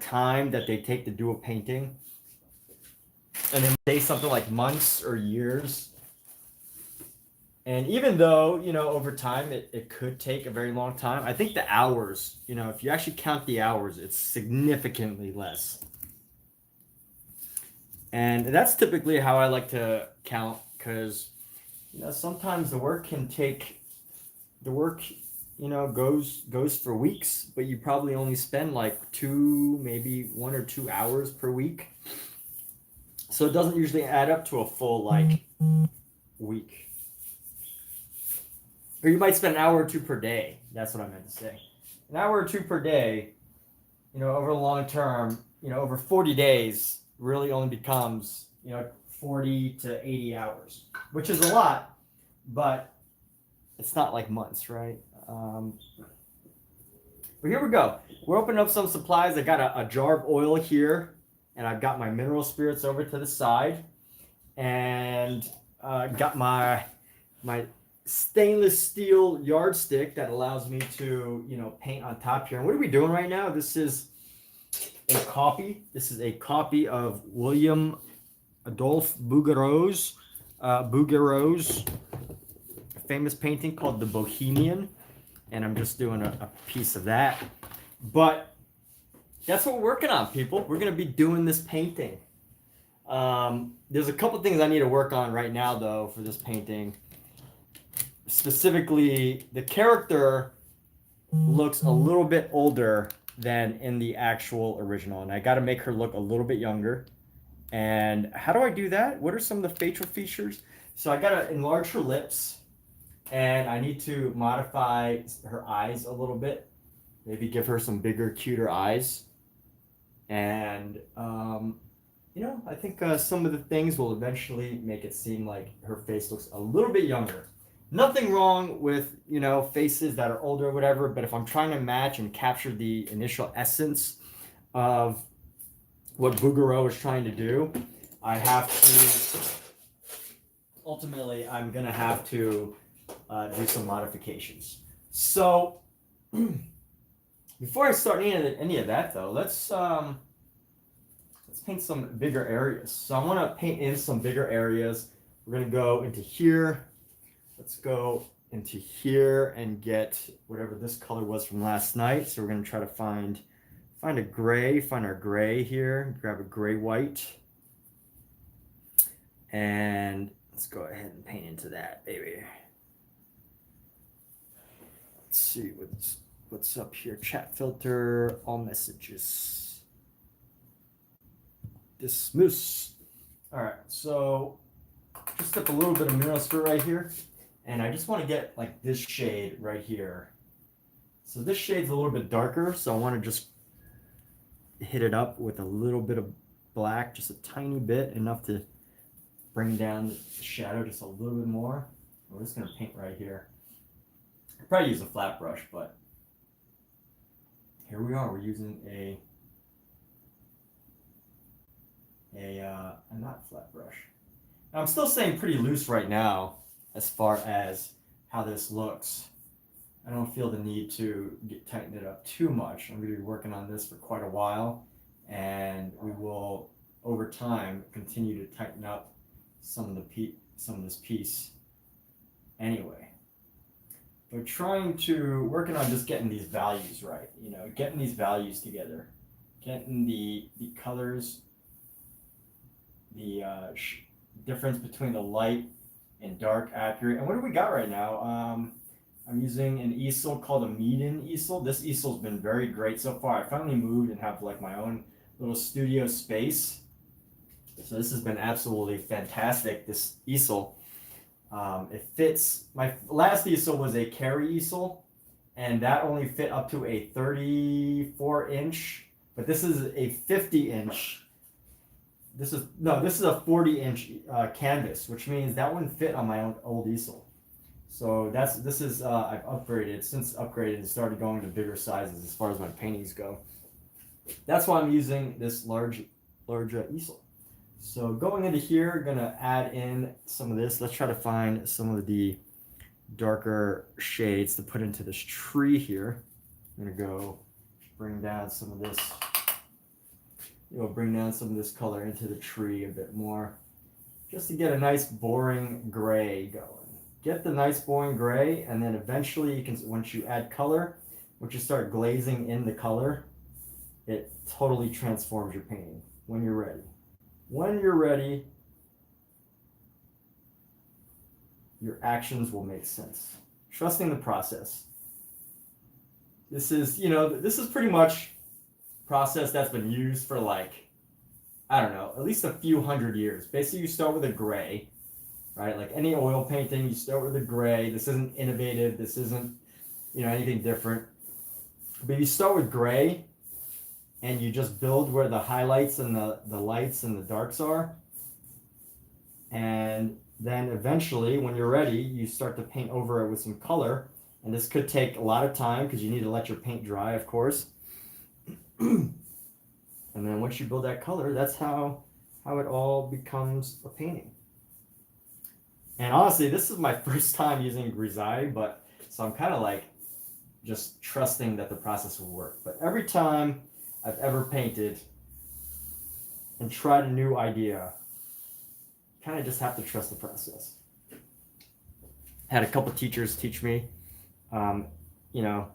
time that they take to do a painting. And then say something like months or years. And even though, you know, over time it could take a very long time, I think the hours, you know, if you actually count the hours, it's significantly less. And that's typically how I like to count, because, you know, sometimes the work, you know, goes for weeks, but you probably only spend like maybe 1 or 2 hours per week. So it doesn't usually add up to a full like week. Or you might spend an hour or two per day. That's what I meant to say. An hour or two per day, you know, over the long term, you know, over 40 days really only becomes, you know, 40 to 80 hours, which is a lot, but it's not like months, right? But here we go. We're opening up some supplies. I got a jar of oil here, and I've got my mineral spirits over to the side, and got my stainless steel yardstick that allows me to, you know, paint on top here. And what are we doing right now? This is a copy. This is a copy of William Adolphe Bouguereau's famous painting called The Bohemian. And I'm just doing a piece of that. But that's what we're working on, people. We're going to be doing this painting. There's a couple things I need to work on right now, though, for this painting. Specifically, the character looks a little bit older than in the actual original, and I got to make her look a little bit younger. And how do I do that? What are some of the facial features? So I got to enlarge her lips, and I need to modify her eyes a little bit. Maybe give her some bigger, cuter eyes. And, you know, I think some of the things will eventually make it seem like her face looks a little bit younger. Nothing wrong with, you know, faces that are older or whatever, but if I'm trying to match and capture the initial essence of what Bouguereau is trying to do, I have to, ultimately, I'm going to have to do some modifications. So, before I start any of that, though, let's paint some bigger areas. So I want to paint in some bigger areas. We're going to go into here. Let's go into here and get whatever this color was from last night. So we're going to try to find our gray here, grab a gray white. And let's go ahead and paint into that, baby. Let's see what's up here. Chat filter, all messages. Dismiss. All right, so just took a little bit of mineral spirit right here. And I just want to get like this shade right here. So this shade's a little bit darker, so I want to just hit it up with a little bit of black, just a tiny bit, enough to bring down the shadow just a little bit more. We're just going to paint right here. I'll probably use a flat brush, but here we are. We're using a not flat brush. Now, I'm still staying pretty loose right now as far as how this looks. I don't feel the need to tighten it up too much. I'm going to be working on this for quite a while, and we will, over time, continue to tighten up some of this piece anyway. But working on just getting these values right, you know, getting these values together, getting the colors, the difference between the light and dark accurate. And what do we got right now? I'm using an easel called a Meeden easel. This easel's been very great so far. I finally moved and have like my own little studio space. So this has been absolutely fantastic, this easel. It fits, my last easel was a carry easel, and that only fit up to a 34 inch, but this is a 50 inch. This is a 40 inch canvas, which means that wouldn't fit on my own old easel. So I've since upgraded and started going to bigger sizes as far as my paintings go. That's why I'm using this large easel. So going into here, gonna add in some of this. Let's try to find some of the darker shades to put into this tree here. I'm gonna go bring down some of this We'll bring down some of this color into the tree a bit more, just to get a nice boring gray going. Get the nice boring gray, and then eventually you can, once you add color, once you start glazing in the color, it totally transforms your painting when you're ready. When you're ready, your actions will make sense. Trusting the process. This is, you know, this is pretty much a process that's been used for like, I don't know, at least a few hundred years. Basically, you start with a gray, right? Like any oil painting, you start with a gray. This isn't innovative. This isn't, you know, anything different. But you start with gray, and you just build where the highlights and the lights and the darks are. And then eventually, when you're ready, you start to paint over it with some color. And this could take a lot of time because you need to let your paint dry, of course. And then once you build that color, that's how it all becomes a painting. And honestly, this is my first time using grisaille, but so I'm kind of like just trusting that the process will work. But every time I've ever painted and tried a new idea, you kind of just have to trust the process. Had a couple teachers teach me, you know,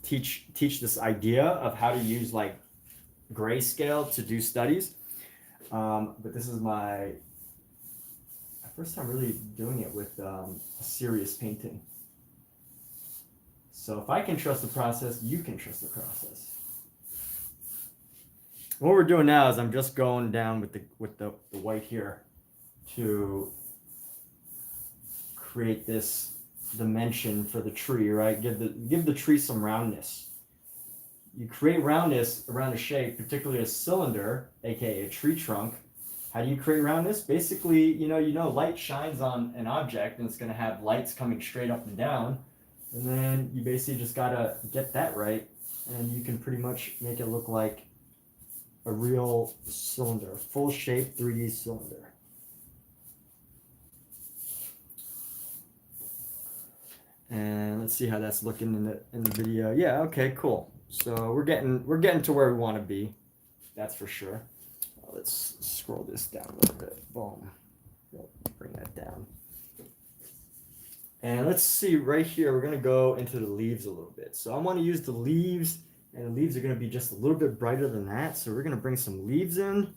teach this idea of how to use like grayscale to do studies. But this is my first time really doing it with a serious painting. So if I can trust the process, you can trust the process. What we're doing now is I'm just going down with the white here to create this dimension for the tree, right? Give the tree some roundness. You create roundness around a shape, particularly a cylinder, aka a tree trunk. How do you create roundness? Basically, you know, light shines on an object and it's going to have lights coming straight up and down. And then you basically just got to get that right. And you can pretty much make it look like a real cylinder, full shape 3D cylinder. And let's see how that's looking in the video. Yeah, okay, cool. So we're getting to where we want to be. That's for sure. Let's scroll this down a little bit. Boom. Bring that down. And let's see right here, we're going to go into the leaves a little bit. So I want to use the leaves, and the leaves are going to be just a little bit brighter than that. So we're going to bring some leaves in.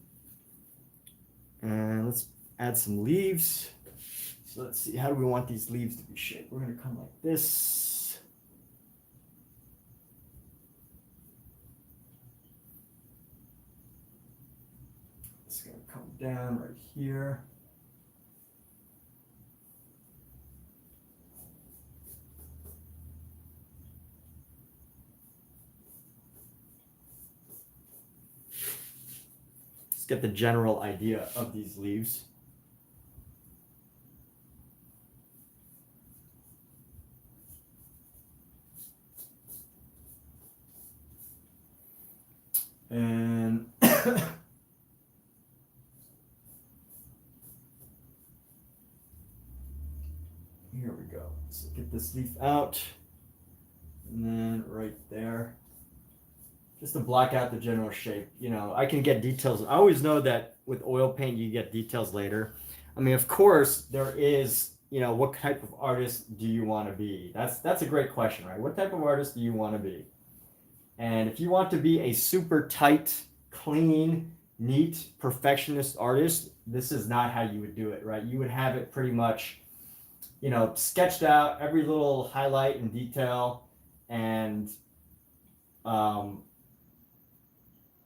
And let's add some leaves. So let's see, how do we want these leaves to be shaped? We're going to come like this. It's going to come down right here. Let's get the general idea of these leaves. And here we go. So get this leaf out, and then right there, just to block out the general shape. You know, I can get details. I always know that with oil paint, you get details later. I mean, of course, there is, you know, what type of artist do you want to be? That's a great question, right? What type of artist do you want to be? And if you want to be a super tight, clean, neat, perfectionist artist, this is not how you would do it, right? You would have it pretty much, you know, sketched out, every little highlight and detail, and, you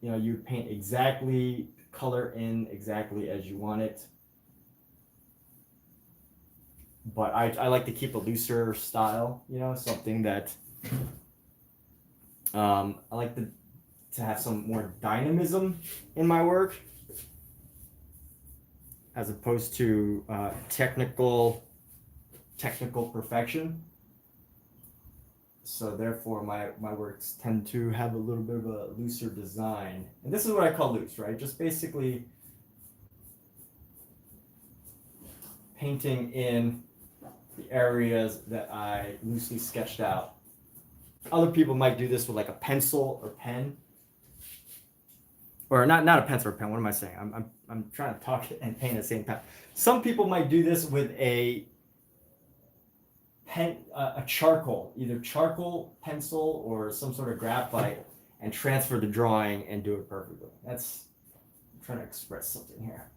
know, you paint exactly, color in exactly as you want it. But I like to keep a looser style, you know, something that I like to have some more dynamism in my work, as opposed to technical perfection. So therefore, my works tend to have a little bit of a looser design. And this is what I call loose, right? Just basically painting in the areas that I loosely sketched out. Other people might do this with like a pencil or pen. or not a pencil or pen. What am I saying? I'm trying to talk and paint at the same time. Some people might do this with a pen, a charcoal, either charcoal pencil or some sort of graphite, and transfer the drawing and do it perfectly. I'm trying to express something here.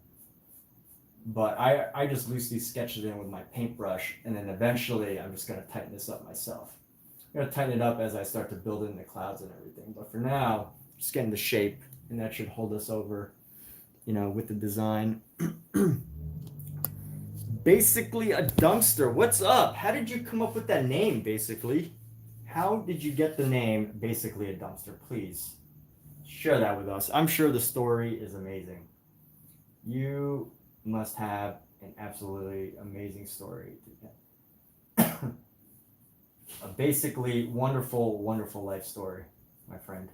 But I just loosely sketch it in with my paintbrush, and then eventually I'm just going to tighten this up myself. I'm going to tighten it up as I start to build in the clouds and everything. But for now, just getting the shape, and that should hold us over, with the design. Basically a dumpster. What's up? How did you come up with that name, basically? How did you get the name, basically a dumpster? Please share that with us. I'm sure the story is amazing. You must have an absolutely amazing story. A basically wonderful, wonderful life story, my friend.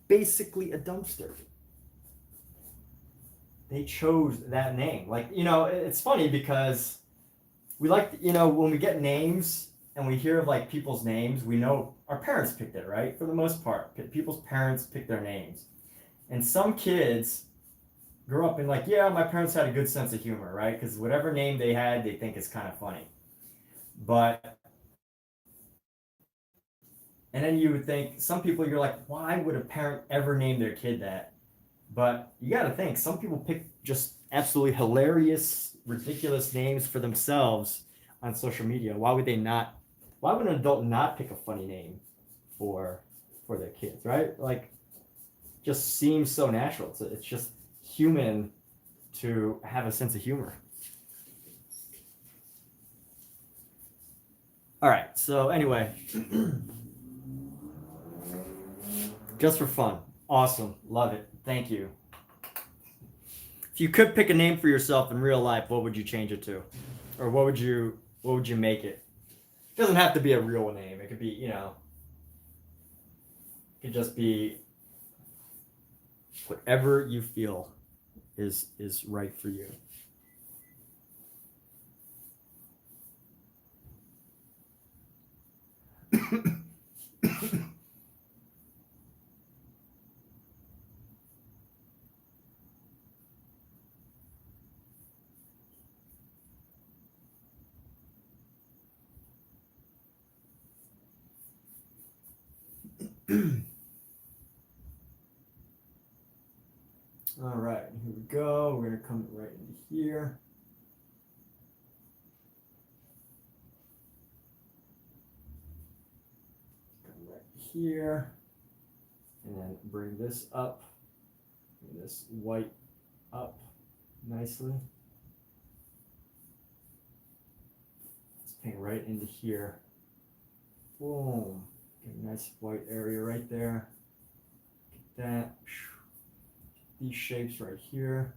Basically a dumpster. They chose that name. Like, it's funny because we like, when we get names and we hear of like people's names, we know our parents picked it, right? For the most part, people's parents pick their names. And some kids grow up and like, yeah, my parents had a good sense of humor, right? Because whatever name they had, they think is kind of funny. And then you would think, some people, you're like, why would a parent ever name their kid that? But you got to think, some people pick just absolutely hilarious, ridiculous names for themselves on social media. Why would an adult not pick a funny name for their kids, right? Like, just seems so natural. It's just human to have a sense of humor. All right, so anyway, just for fun. Awesome. Love it. Thank you. If you could pick a name for yourself in real life, what would you change it to? Or what would you make it? It doesn't have to be a real name. It could be, it could just be whatever you feel is right for you. All right, here we go. We're going to come right into here. Come right here. And then bring this up. Bring this white up nicely. Let's paint right into here. Boom. Get a nice white area right there. Get that. These shapes right here.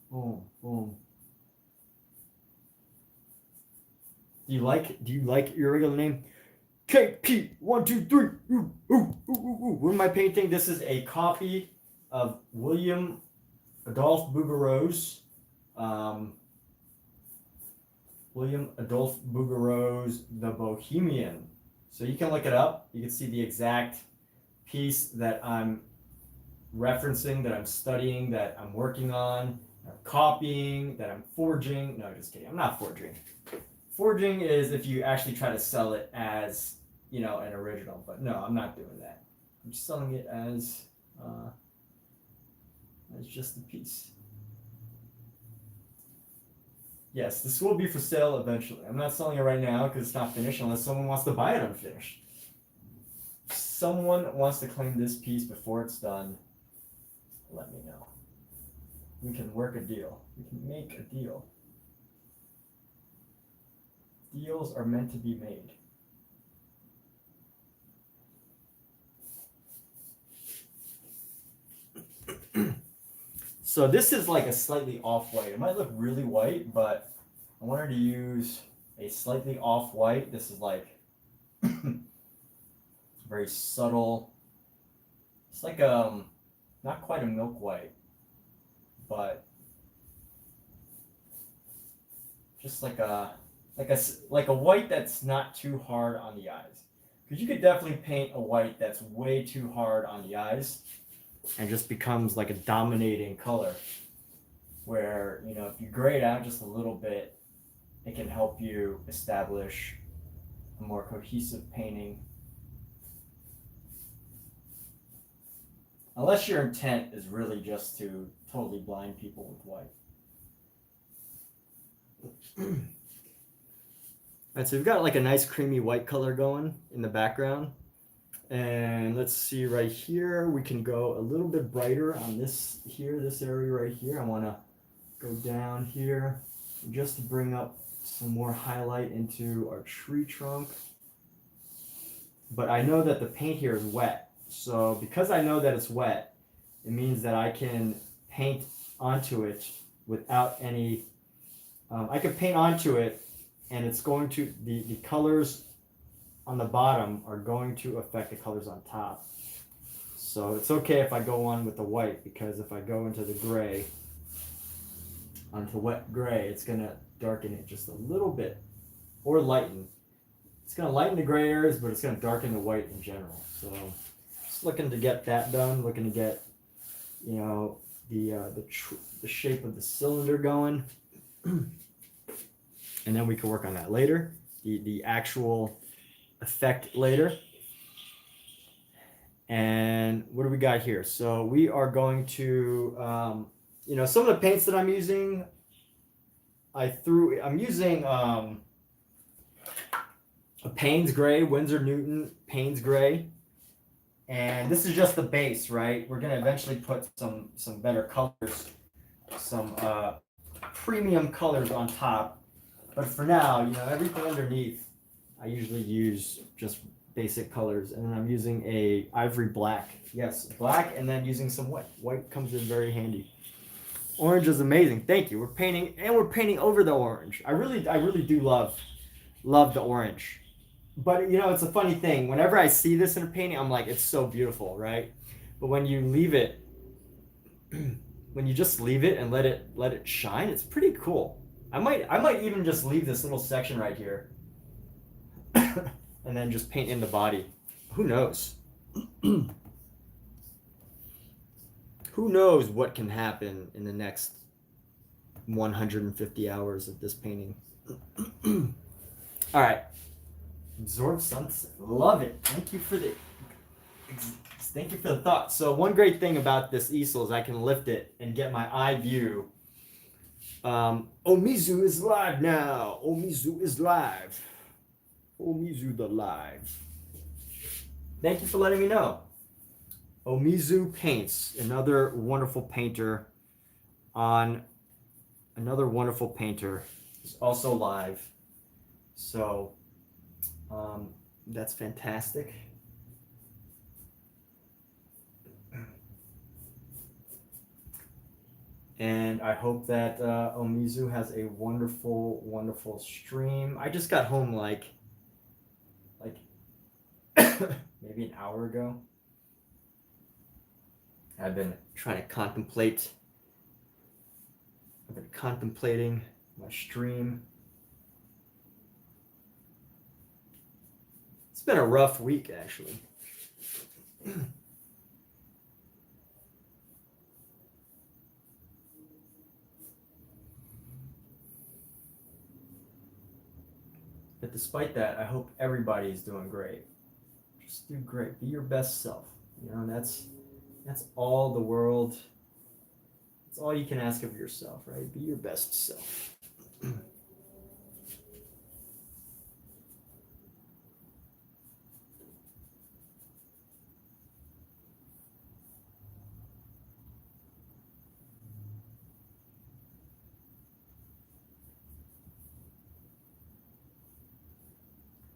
Boom, boom. Do you like your regular name? KP123. What am I painting? This is a copy of William Adolphe Bouguereau's The Bohemian. So you can look it up. You can see the exact piece that I'm referencing, that I'm studying, that I'm working on, that I'm copying, that I'm forging. No, just kidding. I'm not forging. Forging is if you actually try to sell it as, an original. But no, I'm not doing that. I'm just selling it as just a piece. Yes, this will be for sale eventually. I'm not selling it right now because it's not finished unless someone wants to buy it unfinished. If someone wants to claim this piece before it's done, let me know. We can work a deal. We can make a deal. Deals are meant to be made. So this is like a slightly off-white. It might look really white, but I wanted to use a slightly off-white. This is like very subtle. It's like not quite a milk white, but just like a white that's not too hard on the eyes. Because you could definitely paint a white that's way too hard on the eyes and just becomes like a dominating color. Where, you know, if you gray it out just a little bit, it can help you establish a more cohesive painting. Unless your intent is really just to totally blind people with white. Alright, so we've got like a nice creamy white color going in the background. And let's see right here, we can go a little bit brighter on this here, this area right here. I want to go down here just to bring up some more highlight into our tree trunk. But I know that the paint here is wet. So because I know that it's wet, it means that I can paint onto it without any, I can paint onto it and it's going to, the colors on the bottom are going to affect the colors on top. So it's okay if I go on with the white, because if I go into the gray, onto wet gray, it's going to darken it just a little bit, or lighten. It's going to lighten the gray areas, but it's going to darken the white in general. So just looking to get that done, looking to get, you know, the shape of the cylinder going. And then we can work on that later, the actual effect later. And what do we got here? So we are going to, you know, some of the paints that I'm using, I'm using a Payne's Gray, Winsor Newton Payne's Gray. And this is just the base, right? We're going to eventually put some better colors, some premium colors on top. But for now, you know, everything underneath, I usually use just basic colors. And then I'm using a ivory black. Yes, black, and then using some white. White comes in very handy. Orange is amazing. Thank you. We're painting over the orange. I really do love the orange. But you know, it's a funny thing. Whenever I see this in a painting, I'm like, it's so beautiful, right? But when you leave it, when you just leave it and let it shine, it's pretty cool. I might even just leave this little section right here and then just paint in the body. Who knows? Who knows what can happen in the next 150 hours of this painting. All right. Absorb sunset. Love it. Thank you for the thought. So one great thing about this easel is I can lift it and get my eye view. Omizu is live now. Omizu is live. Omizu the live. Thank you for letting me know. Omizu Paints, another wonderful painter is also live. So that's fantastic. And I hope that Omizu has a wonderful, wonderful stream. I just got home like maybe an hour ago. I've been contemplating my stream. It's been a rough week, actually. But despite that, I hope everybody's doing great. Just do great. Be your best self. You know, that's all the world. That's all you can ask of yourself, right? Be your best self.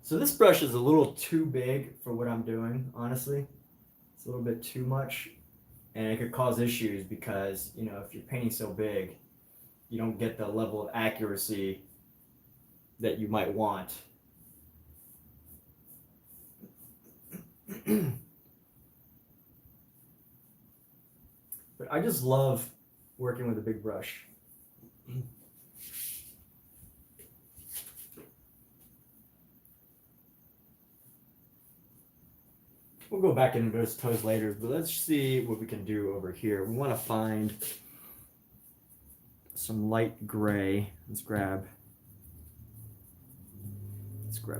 So this brush is a little too big for what I'm doing, honestly. It's a little bit too much, and it could cause issues because, you know, if you're painting so big, you don't get the level of accuracy that you might want. But I just love working with a big brush. We'll go back into those toes later, but let's see what we can do over here. We want to find some light gray. Let's grab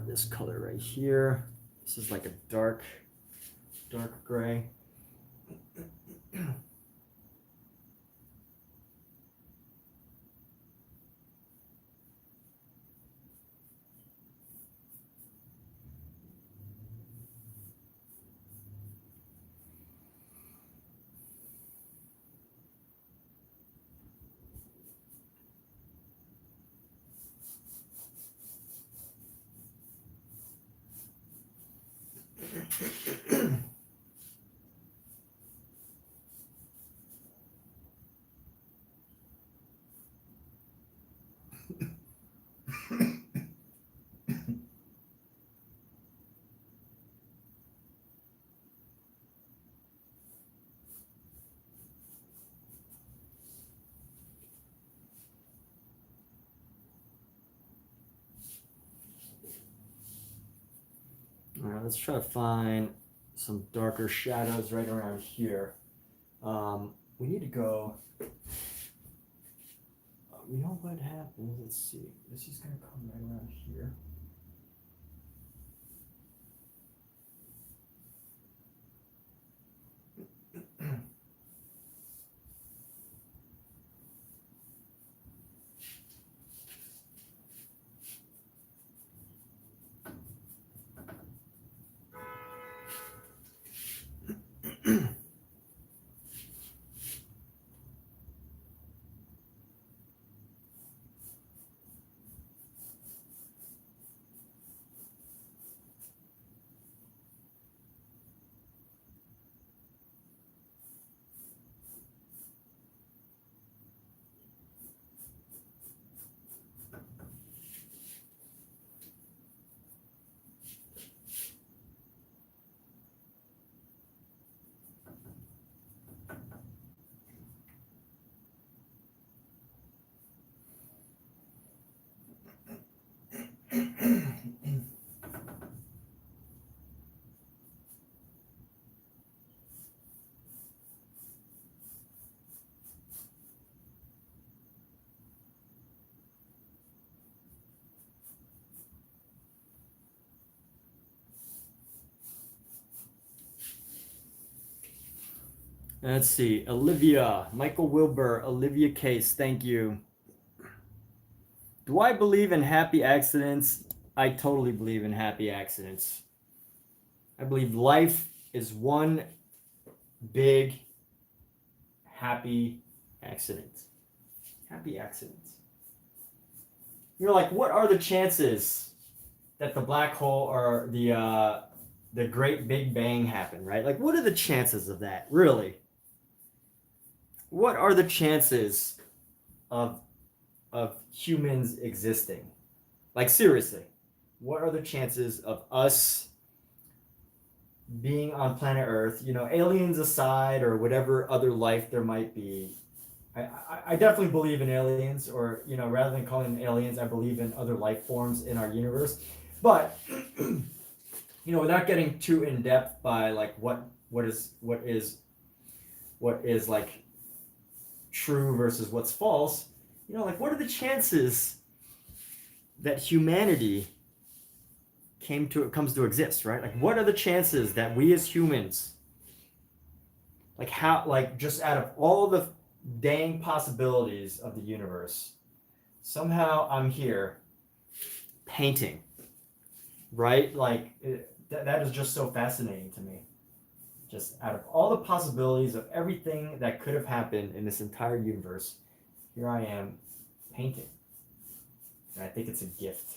this color right here. This is like a dark gray. All right, let's try to find some darker shadows right around here. We need to go, you know what happens? Let's see. This is going to come right around here. Let's see. Olivia, Michael Wilbur, Olivia Case, thank you. Do I believe in happy accidents? I totally believe in happy accidents. I believe life is one big happy accident. Happy accidents. You're like, what are the chances that the black hole or the great Big Bang happened, right? Like, what are the chances of that, really? What are the chances of humans existing? Like, seriously, what are the chances of us being on planet Earth, you know, aliens aside or whatever other life there might be? I definitely believe in aliens, or, you know, rather than calling them aliens, I believe in other life forms in our universe. But, you know, without getting too in depth by like what is like true versus what's false, you know, like, what are the chances that humanity comes to exist, right? Like, what are the chances that we as humans, like, how, like, just out of all the dang possibilities of the universe, somehow I'm here painting, right? Like, that is just so fascinating to me. Just out of all the possibilities of everything that could have happened in this entire universe, here I am painting. And I think it's a gift.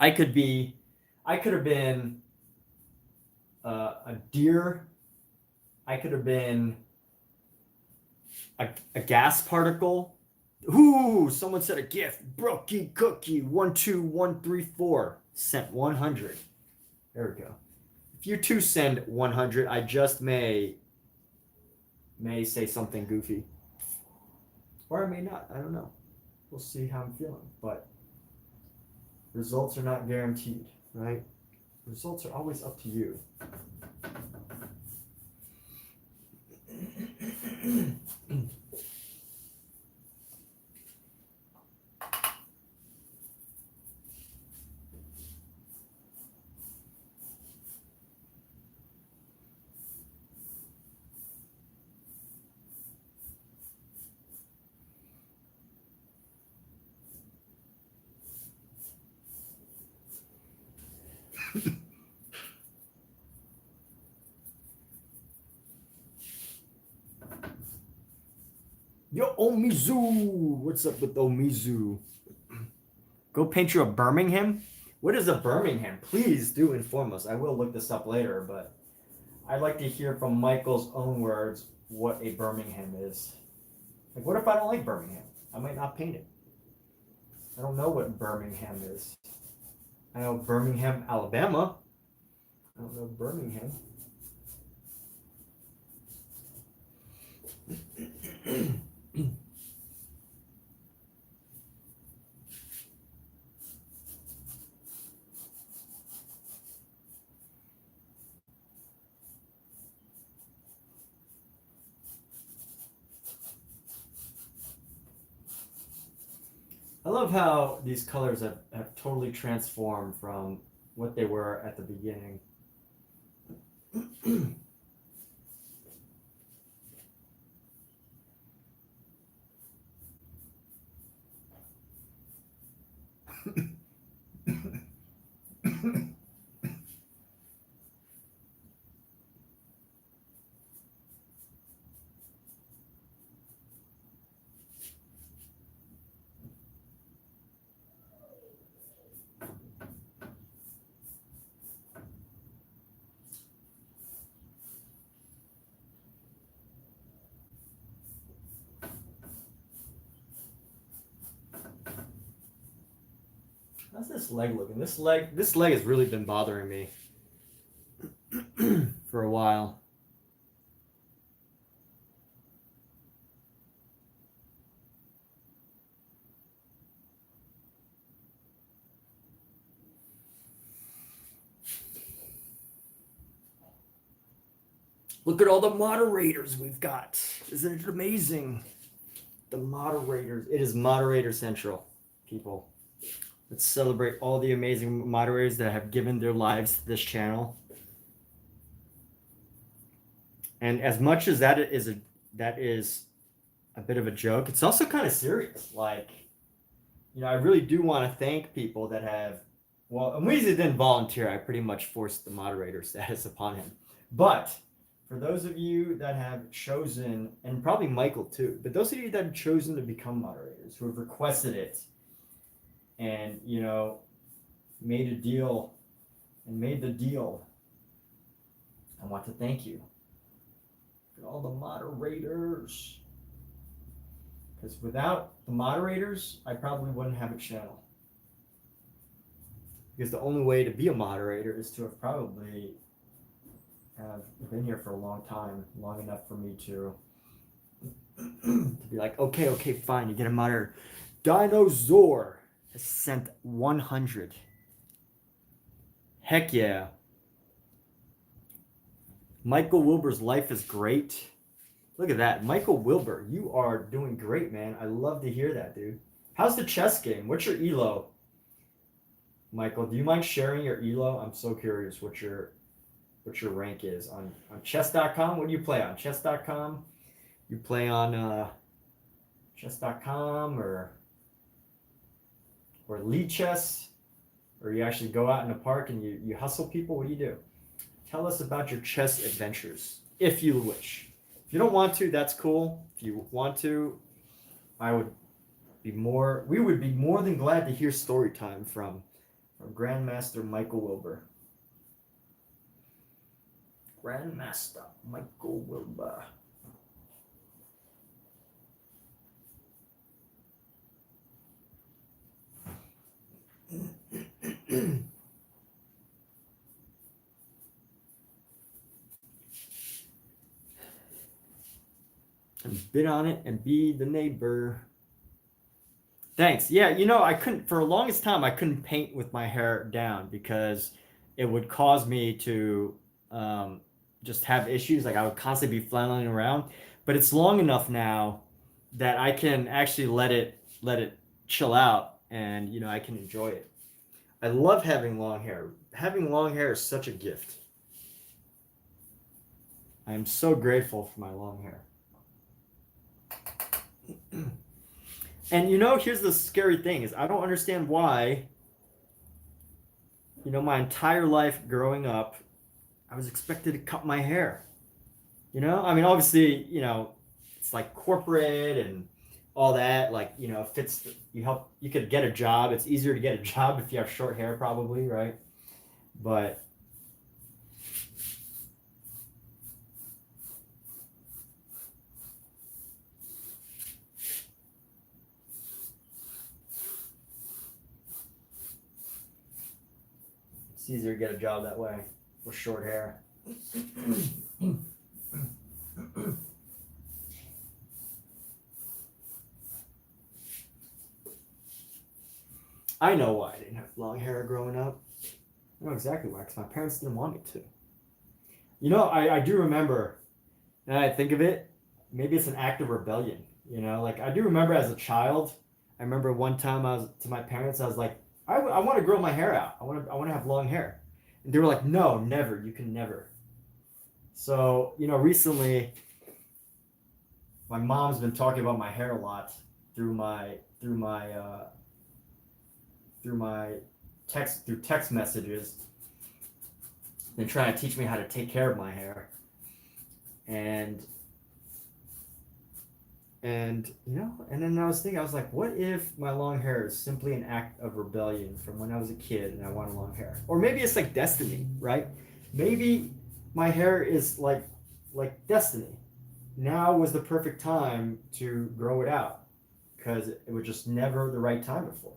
I could have been a deer. I could have been a gas particle. Ooh, someone said a gift. Brookie Cookie 12134 sent 100. There we go. If you too send 100, I just may say something goofy. Or I may not. I don't know. We'll see how I'm feeling. But results are not guaranteed, right? Results are always up to you. Yo, Omizu! What's up with Omizu? Go paint you a Birmingham? What is a Birmingham? Please do inform us. I will look this up later, but I'd like to hear from Michael's own words what a Birmingham is. Like, what if I don't like Birmingham? I might not paint it. I don't know what Birmingham is. I know Birmingham, Alabama. I don't know Birmingham. I love how these colors have totally transformed from what they were at the beginning. How's this leg looking? This leg has really been bothering me for a while. Look at all the moderators we've got. Isn't it amazing? The moderators. It is Moderator Central, people. Let's celebrate all the amazing moderators that have given their lives to this channel. And as much as that is a bit of a joke, it's also kind of serious. Like, you know, I really do want to thank people that have, well, Amoizi didn't volunteer. I pretty much forced the moderator status upon him. But for those of you that have chosen, and probably Michael too, but those of you that have chosen to become moderators, who have requested it, and, you know, made a deal and made the deal, I want to thank you. For all the moderators. Because without the moderators, I probably wouldn't have a channel. Because the only way to be a moderator is to have probably have been here for a long time, long enough for me to be like, okay, fine, you get a moderator. Dinosaur has sent 100. Heck yeah. Michael Wilbur's life is great. Look at that. Michael Wilbur, you are doing great, man. I love to hear that, dude. How's the chess game? What's your elo? Michael, do you mind sharing your elo? I'm so curious what your rank is on chess.com. What do you play on? Chess.com? You play on chess.com or lead chess? Or you actually go out in the park and you hustle people? What do you do? Tell us about your chess adventures, if you wish. If you don't want to, that's cool. If you want to, we would be more than glad to hear story time from Grandmaster Michael Wilbur. Grandmaster Michael Wilbur. And bid on it and be the neighbor. Thanks. Yeah, you know, I couldn't, for the longest time, I couldn't paint with my hair down because it would cause me to just have issues. Like I would constantly be flailing around. But it's long enough now that I can actually let it chill out, and you know, I can enjoy it. I love having long hair. Having long hair is such a gift. I am so grateful for my long hair. And you know, here's the scary thing is I don't understand why, you know, my entire life growing up, I was expected to cut my hair. You know, I mean, obviously, you know, it's like corporate and all that. Like, you know, fits you could get a job. It's easier to get a job if you have short hair, probably, right? But it's easier to get a job that way with short hair. I know why I didn't have long hair growing up. I know exactly why, because my parents didn't want me to. You know, I do remember, now I think of it, maybe it's an act of rebellion. You know, like I do remember as a child, I remember one time I was to my parents, I was like, I want to grow my hair out. I want to have long hair. And they were like, no, never. You can never. So, you know, recently, my mom's been talking about my hair a lot through text messages. Been trying to teach me how to take care of my hair. And you know, and then I was thinking, I was like, what if my long hair is simply an act of rebellion from when I was a kid and I wanted long hair? Or maybe it's like destiny, right? Maybe my hair is like destiny. Now was the perfect time to grow it out because it was just never the right time before.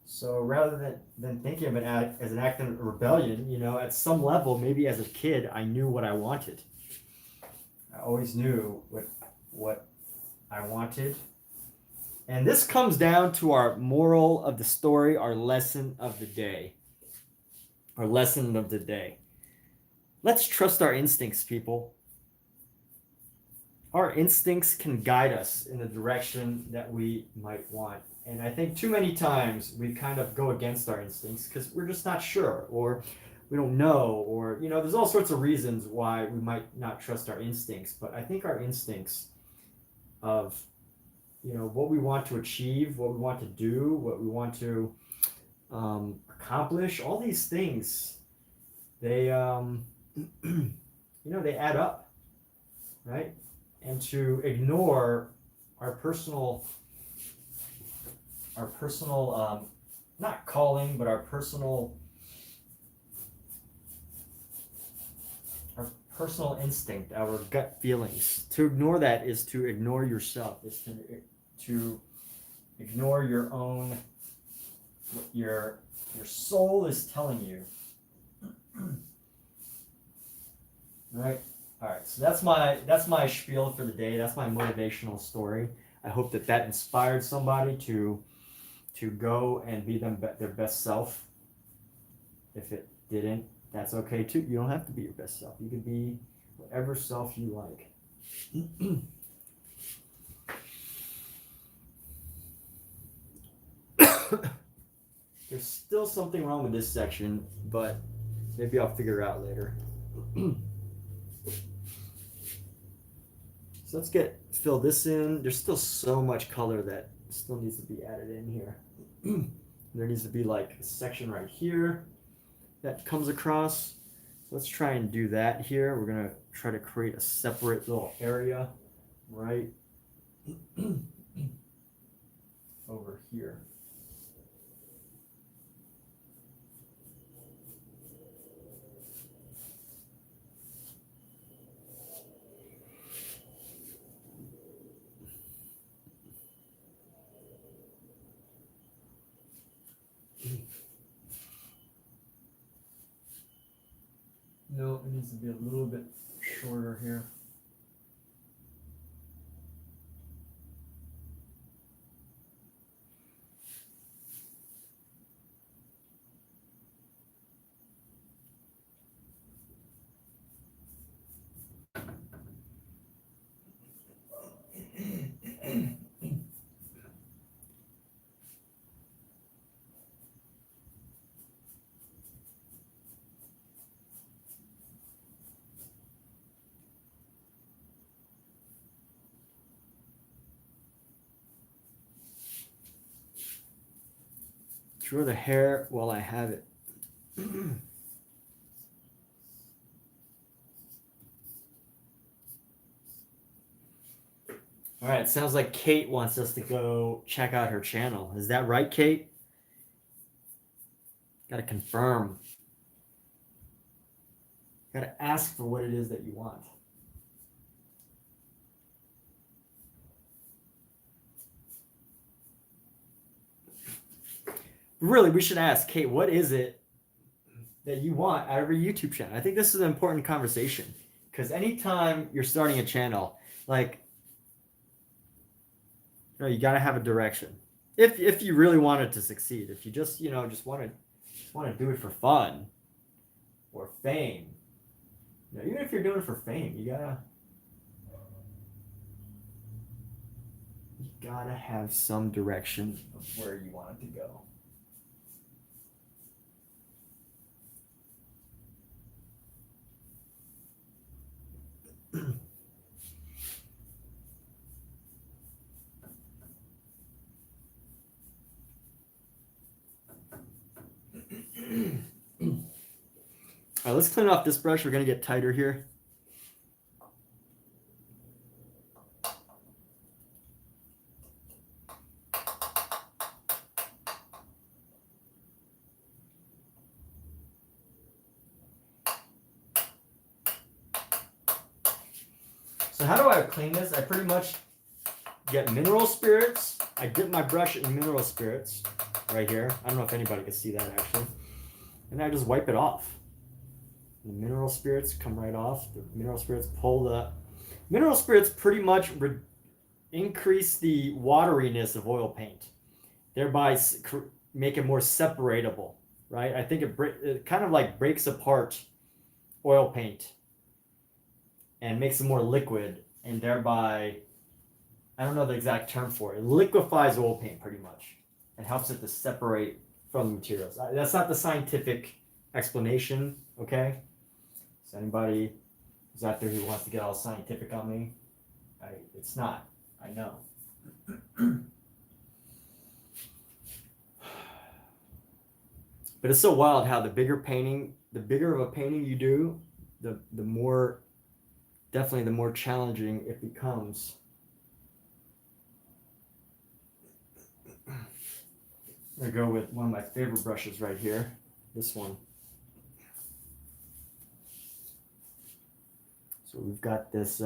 So rather than thinking of it as an act of rebellion, you know, at some level, maybe as a kid, I knew what I wanted. I always knew what I wanted. And this comes down to our moral of the story, our lesson of the day. Our lesson of the day. Let's trust our instincts, people. Our instincts can guide us in the direction that we might want. And I think too many times we kind of go against our instincts because we're just not sure, or we don't know, or, you know, there's all sorts of reasons why we might not trust our instincts. But I think our instincts of, you know, what we want to achieve, what we want to do, what we want to accomplish, all these things, they, you know, they add up, right? And to ignore our personal, not calling, but our personal instinct, our gut feelings. To ignore that is to ignore yourself. Is to ignore your own, what your soul is telling you. Right. All right. So that's my spiel for the day. That's my motivational story. I hope that inspired somebody to go and be their best self. If it didn't, that's okay too. You don't have to be your best self. You can be whatever self you like. There's still something wrong with this section, but maybe I'll figure it out later. So let's fill this in. There's still so much color that still needs to be added in here. There needs to be like a section right here that comes across. So let's try and do that here. We're gonna try to create a separate little area right over here. No, it needs to be a little bit shorter here. draw the hair while I have it. All right, it sounds like Kate wants us to go check out her channel. Is that right, Kate? Gotta confirm. Gotta ask for what it is that you want. Really, we should ask Kate, what is it that you want out of your YouTube channel? I think this is an important conversation, because anytime you're starting a channel, like, you know, you got to have a direction. If you really want it to succeed, if you just, you know, just want to do it for fun or fame, you know, even if you're doing it for fame, you gotta have some direction of where you want it to go. All right, let's clean off this brush. We're going to get tighter here. So how do I clean this? I pretty much get mineral spirits. I dip my brush in mineral spirits right here. I don't know if anybody can see that actually. And I just wipe it off. The mineral spirits come right off. The mineral spirits pull the... Mineral spirits pretty much increase the wateriness of oil paint, thereby make it more separatable, right? I think it kind of like breaks apart oil paint and makes it more liquid, and thereby, I don't know the exact term for it, it liquefies oil paint pretty much and helps it to separate from the materials. That's not the scientific explanation, okay? So anybody who's out there who wants to get all scientific on me, it's not, I know. But it's so wild how the bigger of a painting you do, the more, definitely the more challenging it becomes. I'm gonna go with one of my favorite brushes right here, this one. So we've got this,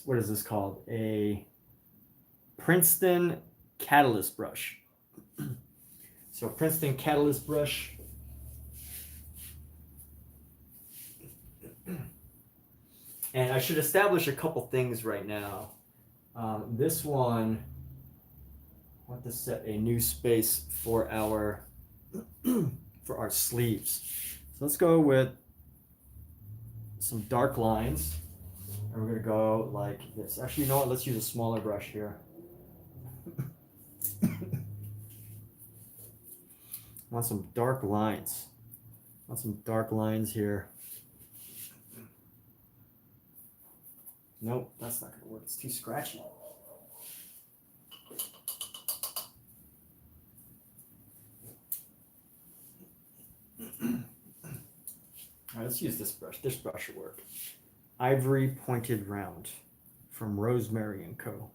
what is this called? A Princeton Catalyst brush. So Princeton Catalyst brush. And I should establish a couple things right now. This one, I want to set a new space for our sleeves. So let's go with some dark lines, and we're gonna go like this. Actually, you know what? Let's use a smaller brush here. I want some dark lines. I want some dark lines here. Nope, that's not gonna work. It's too scratchy. All right, let's use this brush. This brush will work. Ivory Pointed Round from Rosemary Co.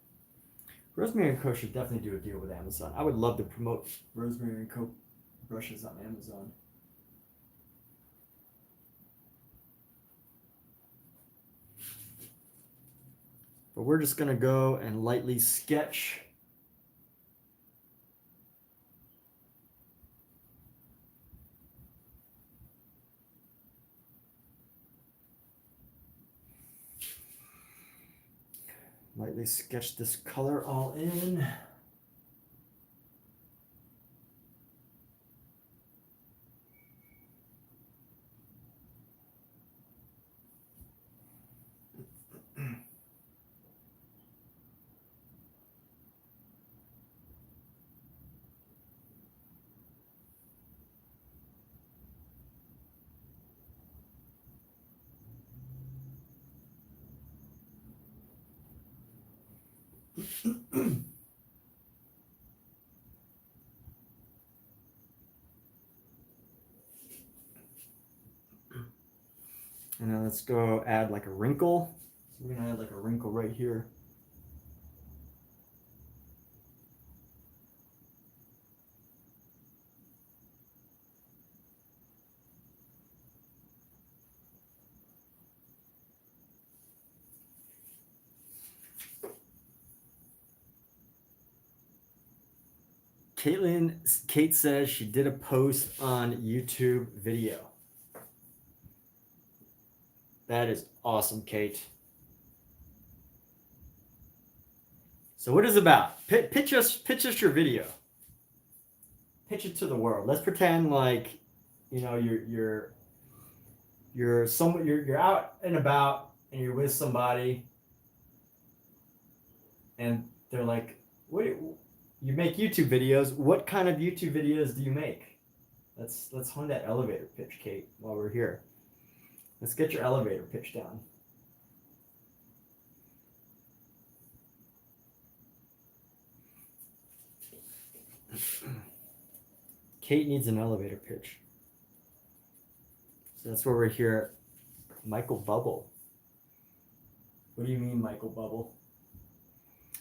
Rosemary Co should definitely do a deal with Amazon. I would love to promote Rosemary Co brushes on Amazon. But we're just gonna go and lightly sketch. Lightly sketch this color all in. And then let's go add like a wrinkle. So we're gonna add like a wrinkle right here. Kate says she did a post on YouTube video. That is awesome, Kate. So what is it about? Pitch us your video. Pitch it to the world. Let's pretend like, you know, you're out and about and you're with somebody, and they're like, "What? You make YouTube videos? What kind of YouTube videos do you make?" Let's hone that elevator pitch, Kate, while we're here. Let's get your elevator pitch down. Kate needs an elevator pitch. So that's where we're here. Michael Bubble. What do you mean, Michael Bubble?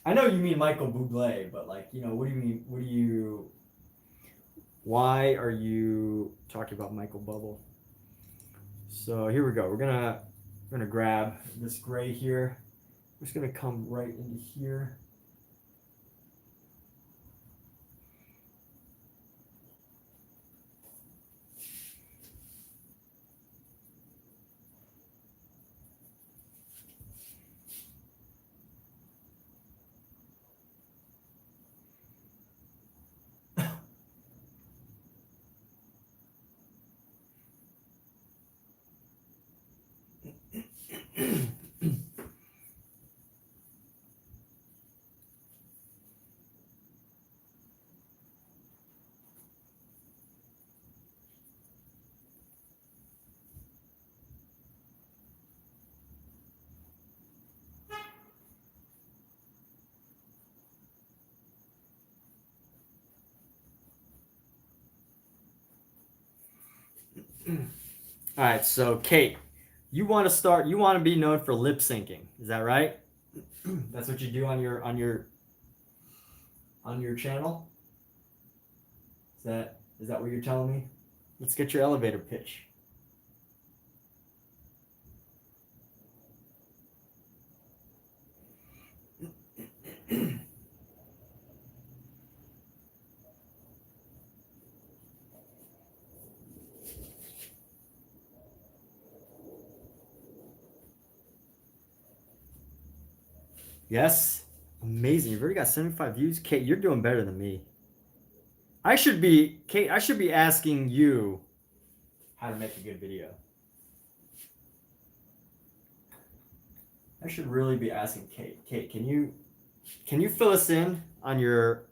I know you mean Michael Bublé, but like, you know, what do you mean? Why are you talking about Michael Bubble? So here we go. We're gonna grab this gray here. We're just gonna come right into here. All right, so Kate, you want to be known for lip syncing, is that right? That's what you do on your channel? Is that what you're telling me? Let's get your elevator pitch. Yes, amazing. You've already got 75 views. Kate, you're doing better than me. Kate, I should be asking you how to make a good video. I should really be asking Kate. Kate, can you fill us in on your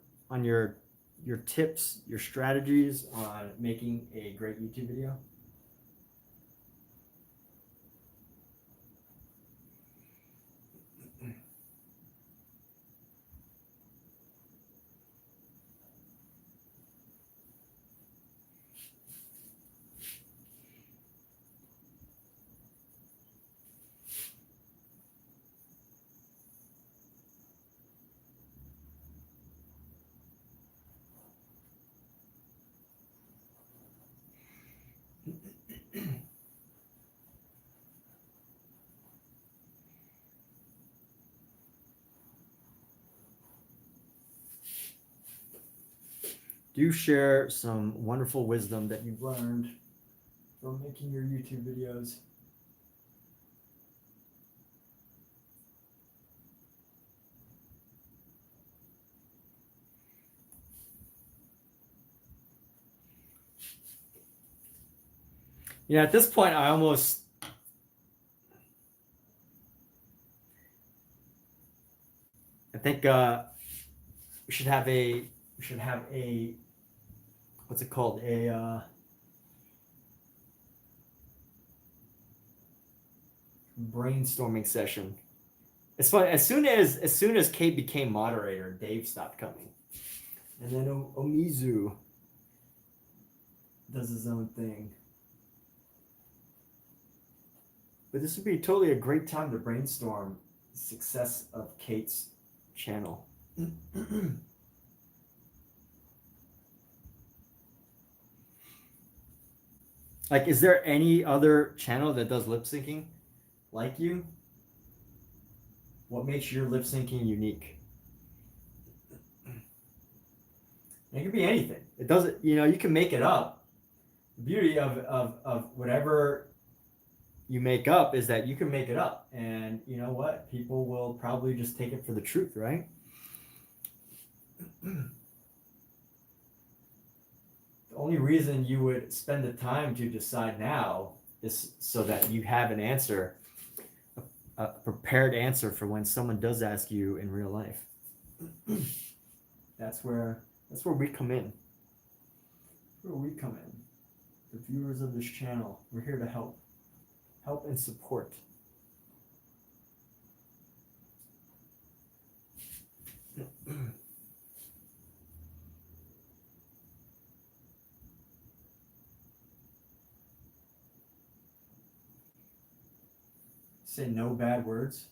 tips, your strategies on making a great YouTube video? Do share some wonderful wisdom that you've learned from making your YouTube videos. Yeah, at this point, I think we should have a what's it called, a brainstorming session. It's fun. As soon as Kate became moderator, Dave stopped coming, and then Omizu does his own thing. But this would be totally a great time to brainstorm the success of Kate's channel. Like, is there any other channel that does lip syncing like you? What makes your lip syncing unique? It could be anything. It doesn't, you can make it up. The beauty of whatever you make up is that you can make it up. And you know what? People will probably just take it for the truth, right? The only reason you would spend the time to decide now is so that you have an answer, a prepared answer for when someone does ask you in real life. That's where we come in. Where we come in. The viewers of this channel, we're here to help and support. Say no bad words.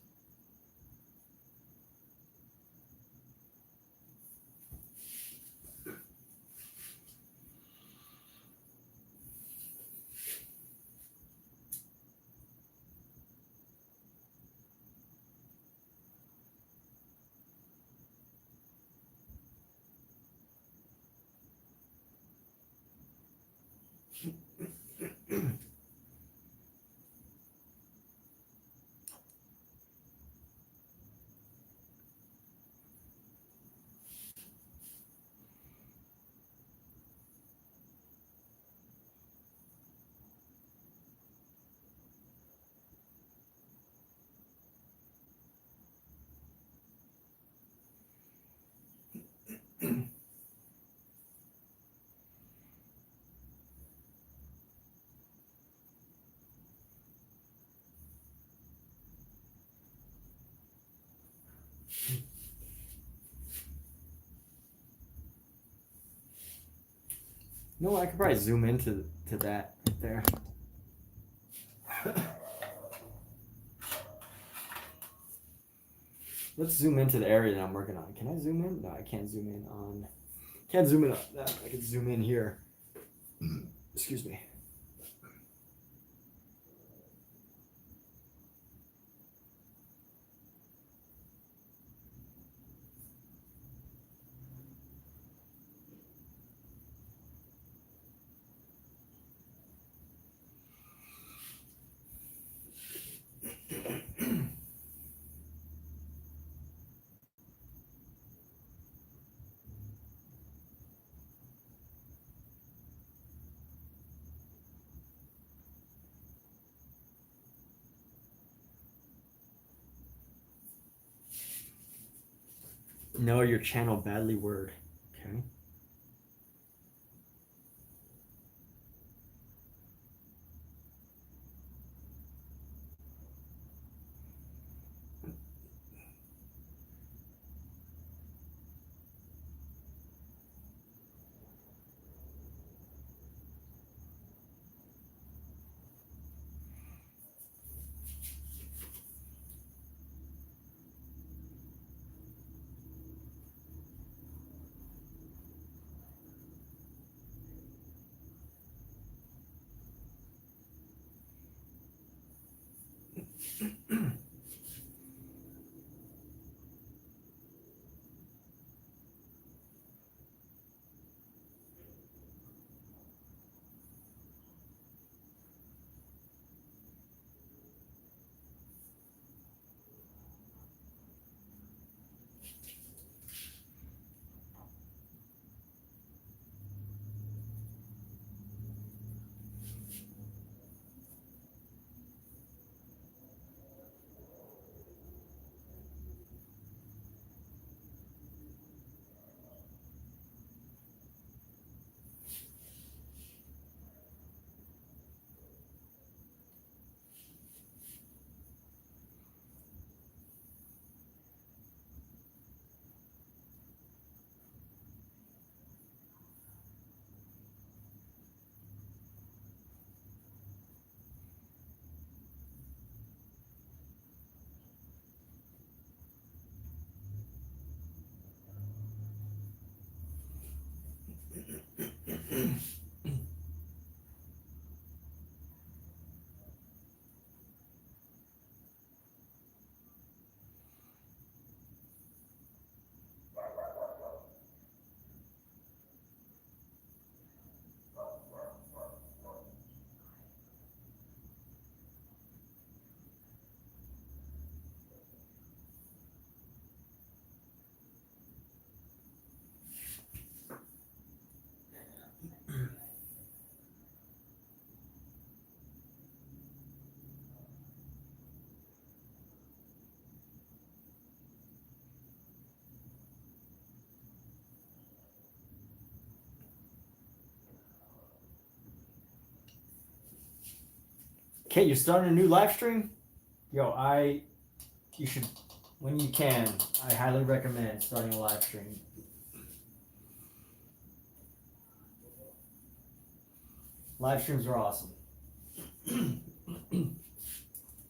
No, I could probably zoom into that right there. Let's zoom into the area that I'm working on. Can I zoom in? No, I can't zoom in on. Can't zoom in on that. I can zoom in here. Excuse me. Know your channel badly word. Okay. Kate, you're starting a new live stream? Yo, you should, when you can, I highly recommend starting a live stream. Live streams are awesome.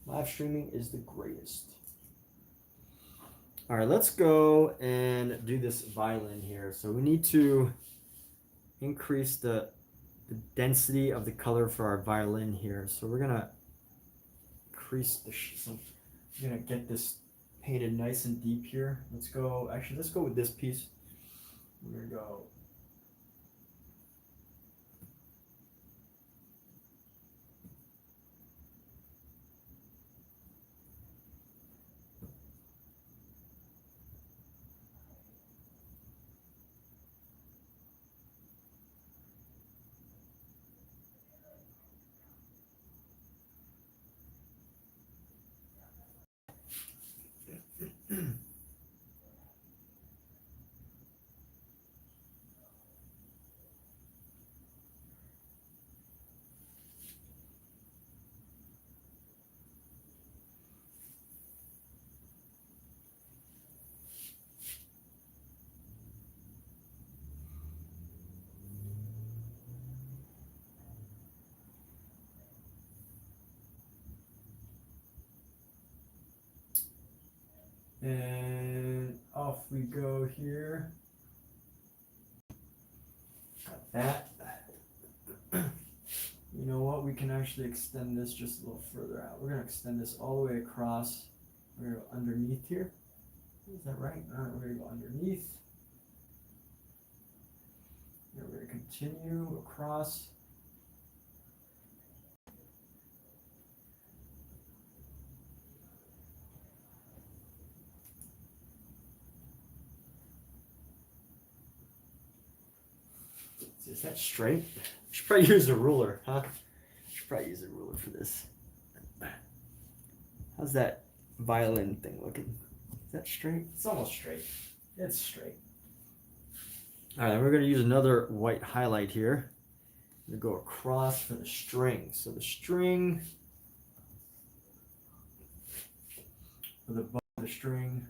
Live streaming is the greatest. All right, let's go and do this violin here. So we need to increase the density of the color for our violin here. So we're gonna increase we're gonna get this painted nice and deep here. Let's go with this piece. We're gonna go. And off we go here. Got that. You know what? We can actually extend this just a little further out. We're going to extend this all the way across. We're going to go underneath here. Is that right? All right, we're going to go underneath. We're going to continue across. Is that straight? I should probably use a ruler, huh? I should probably use a ruler for this. How's that violin thing looking? Is that straight? It's almost straight. It's straight. All right, we're going to use another white highlight here. I'm going to go across for the string. So the string, for the bottom of the string,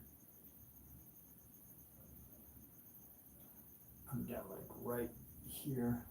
come down like right here.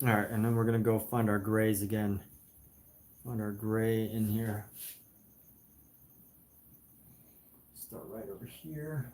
All right, and then we're gonna go find our grays again. Find our gray in here. Start right over here.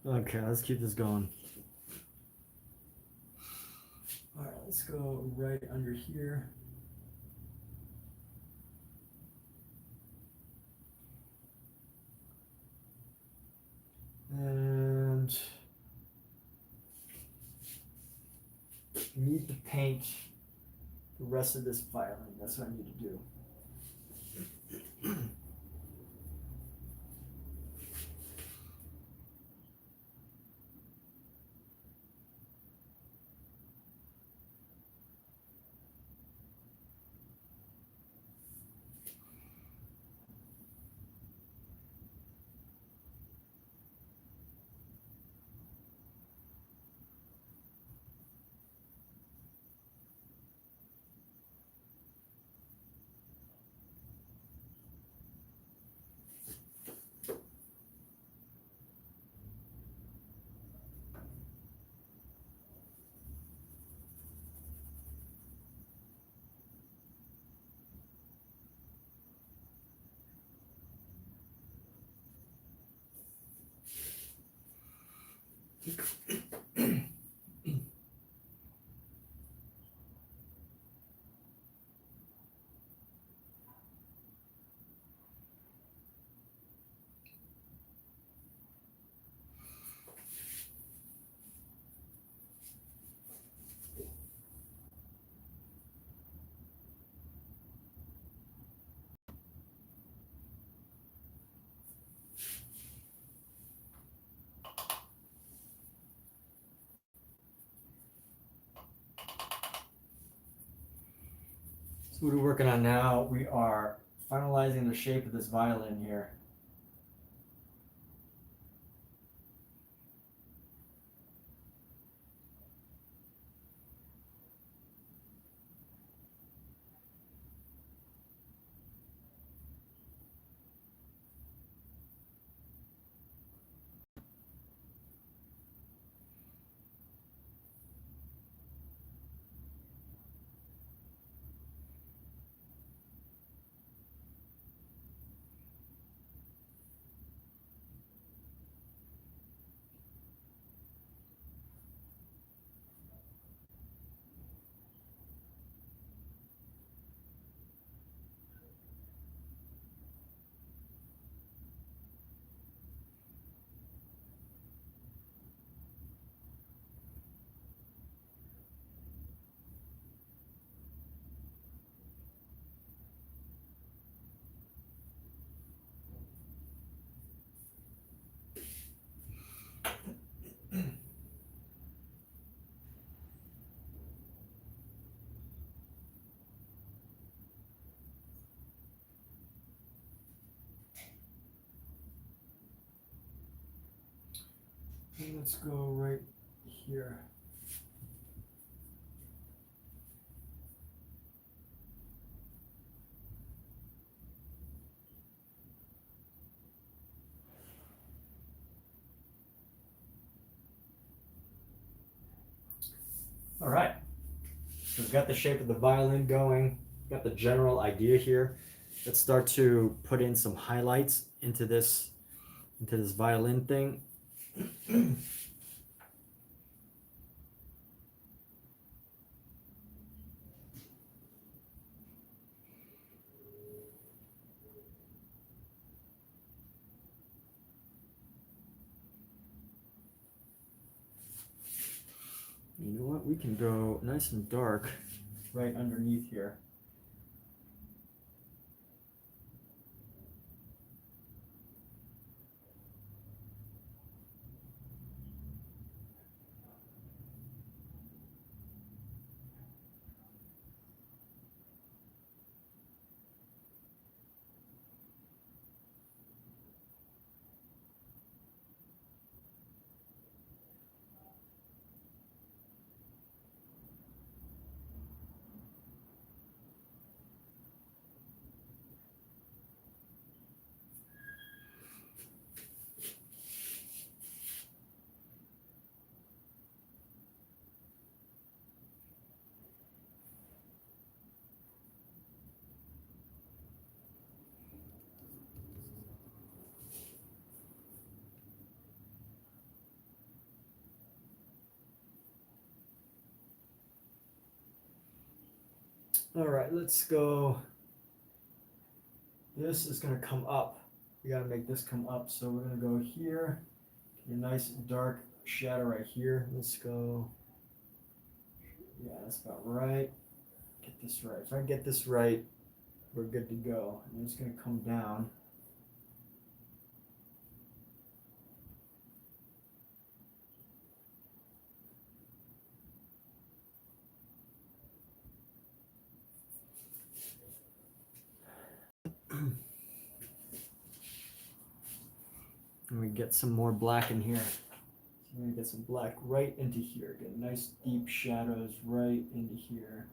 Okay, let's keep this going. All right, let's go right under here. And need to paint the rest of this violin. That's what I need to do. So what are we working on now? We are finalizing the shape of this violin here. And let's go right here. All right, so we've got the shape of the violin going, got the general idea here. Let's start to put in some highlights into this violin thing. You know what? We can go nice and dark right underneath here. All right, let's go. This is going to come up. We got to make this come up. So we're going to go here. Get a nice dark shadow right here. Let's go. Yeah, that's about right. Get this right. If I get this right, we're good to go. And it's going to come down. And we get some more black in here. So we're going to get some black right into here. Get nice deep shadows right into here.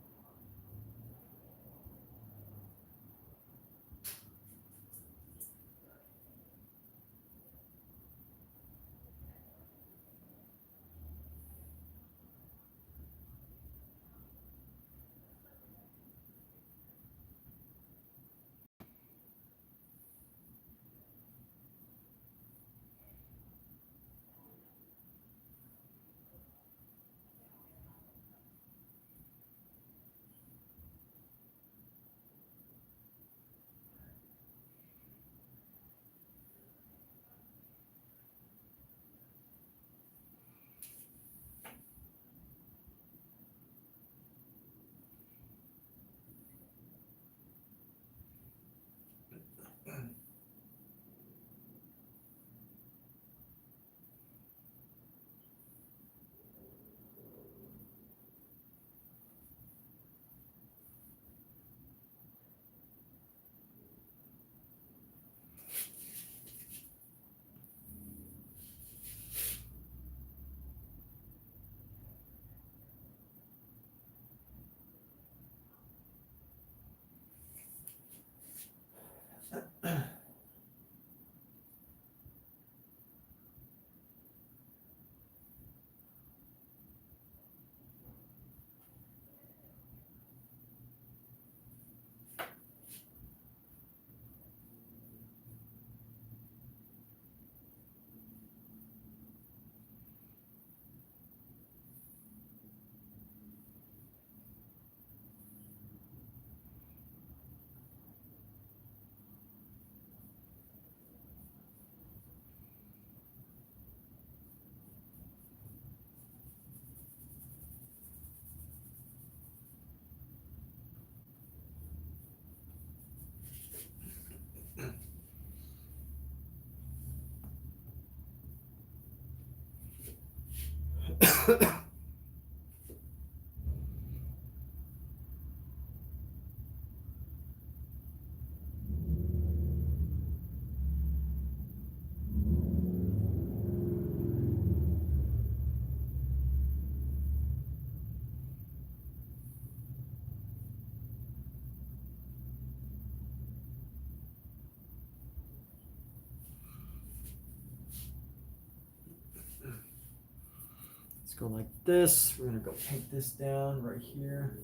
go like this. We're gonna go paint this down right here.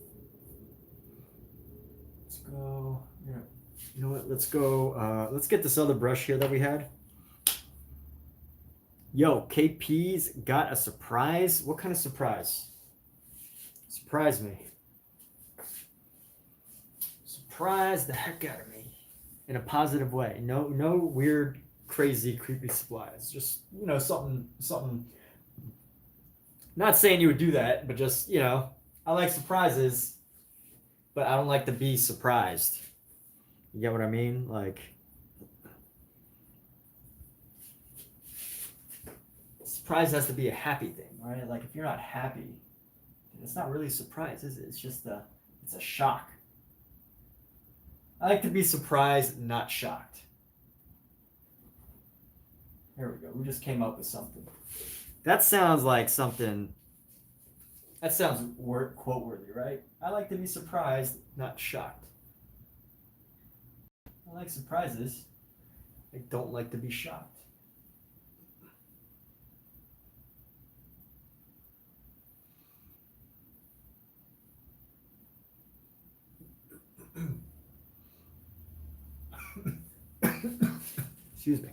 Let's go. Yeah. You know what? Let's go. Let's get this other brush here that we had. Yo, KP's got a surprise. What kind of surprise? Surprise me. Surprise the heck out of me in a positive way. No weird, crazy, creepy supplies. Just, you know, something. Not saying you would do that, but just, you know, I like surprises, but I don't like to be surprised. You get what I mean? Like, surprise has to be a happy thing, right? Like, if you're not happy, it's not really a surprise, is it? It's just it's a shock. I like to be surprised, not shocked. There we go. We just came up with something. That sounds like something. That sounds quote worthy, right? I like to be surprised, not shocked. I like surprises. I don't like to be shocked. Excuse me.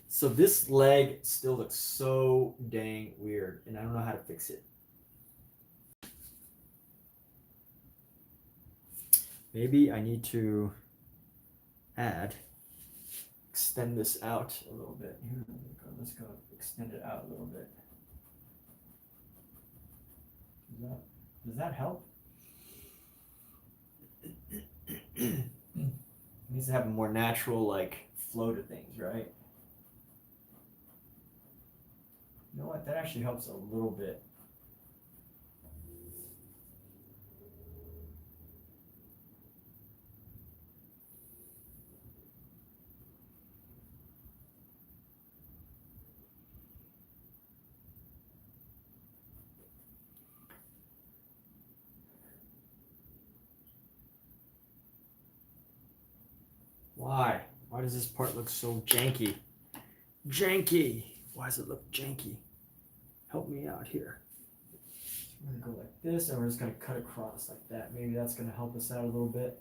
So this leg still looks so dang weird, and I don't know how to fix it. Maybe I need to extend this out a little bit. Here, let's go extend it out a little bit. Does that help? It needs to have a more natural, like, flow to things, right? You know what? That actually helps a little bit. Why? Why does this part look so janky? Janky! Why does it look janky? Help me out here. We're gonna go like this, and we're just gonna cut across like that. Maybe that's gonna help us out a little bit.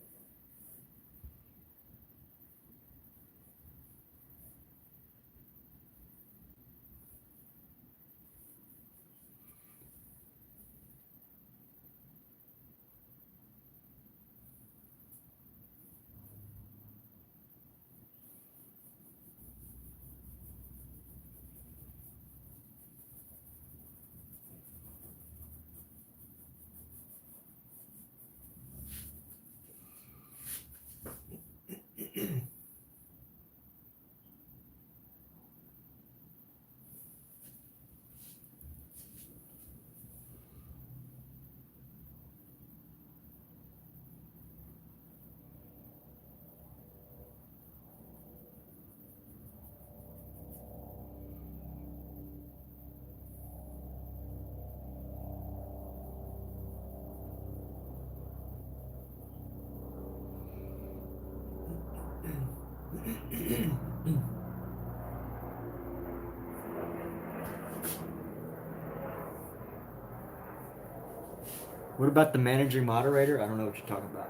What about the managing moderator? I don't know what you're talking about.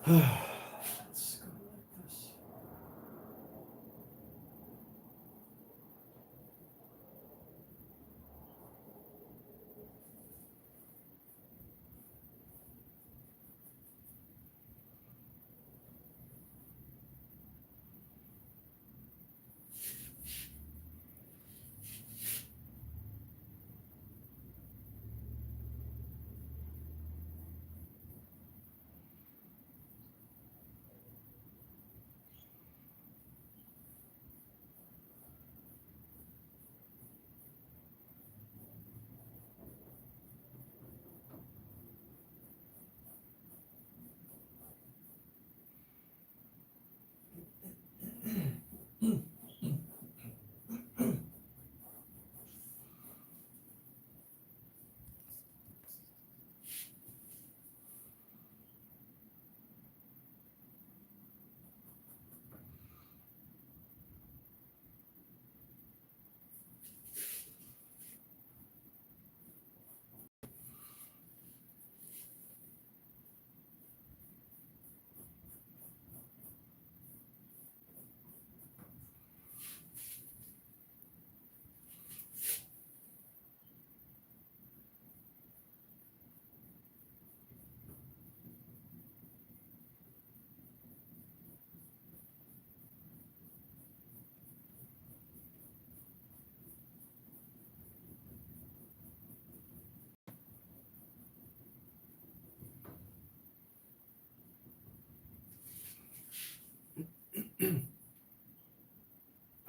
Let's go like this.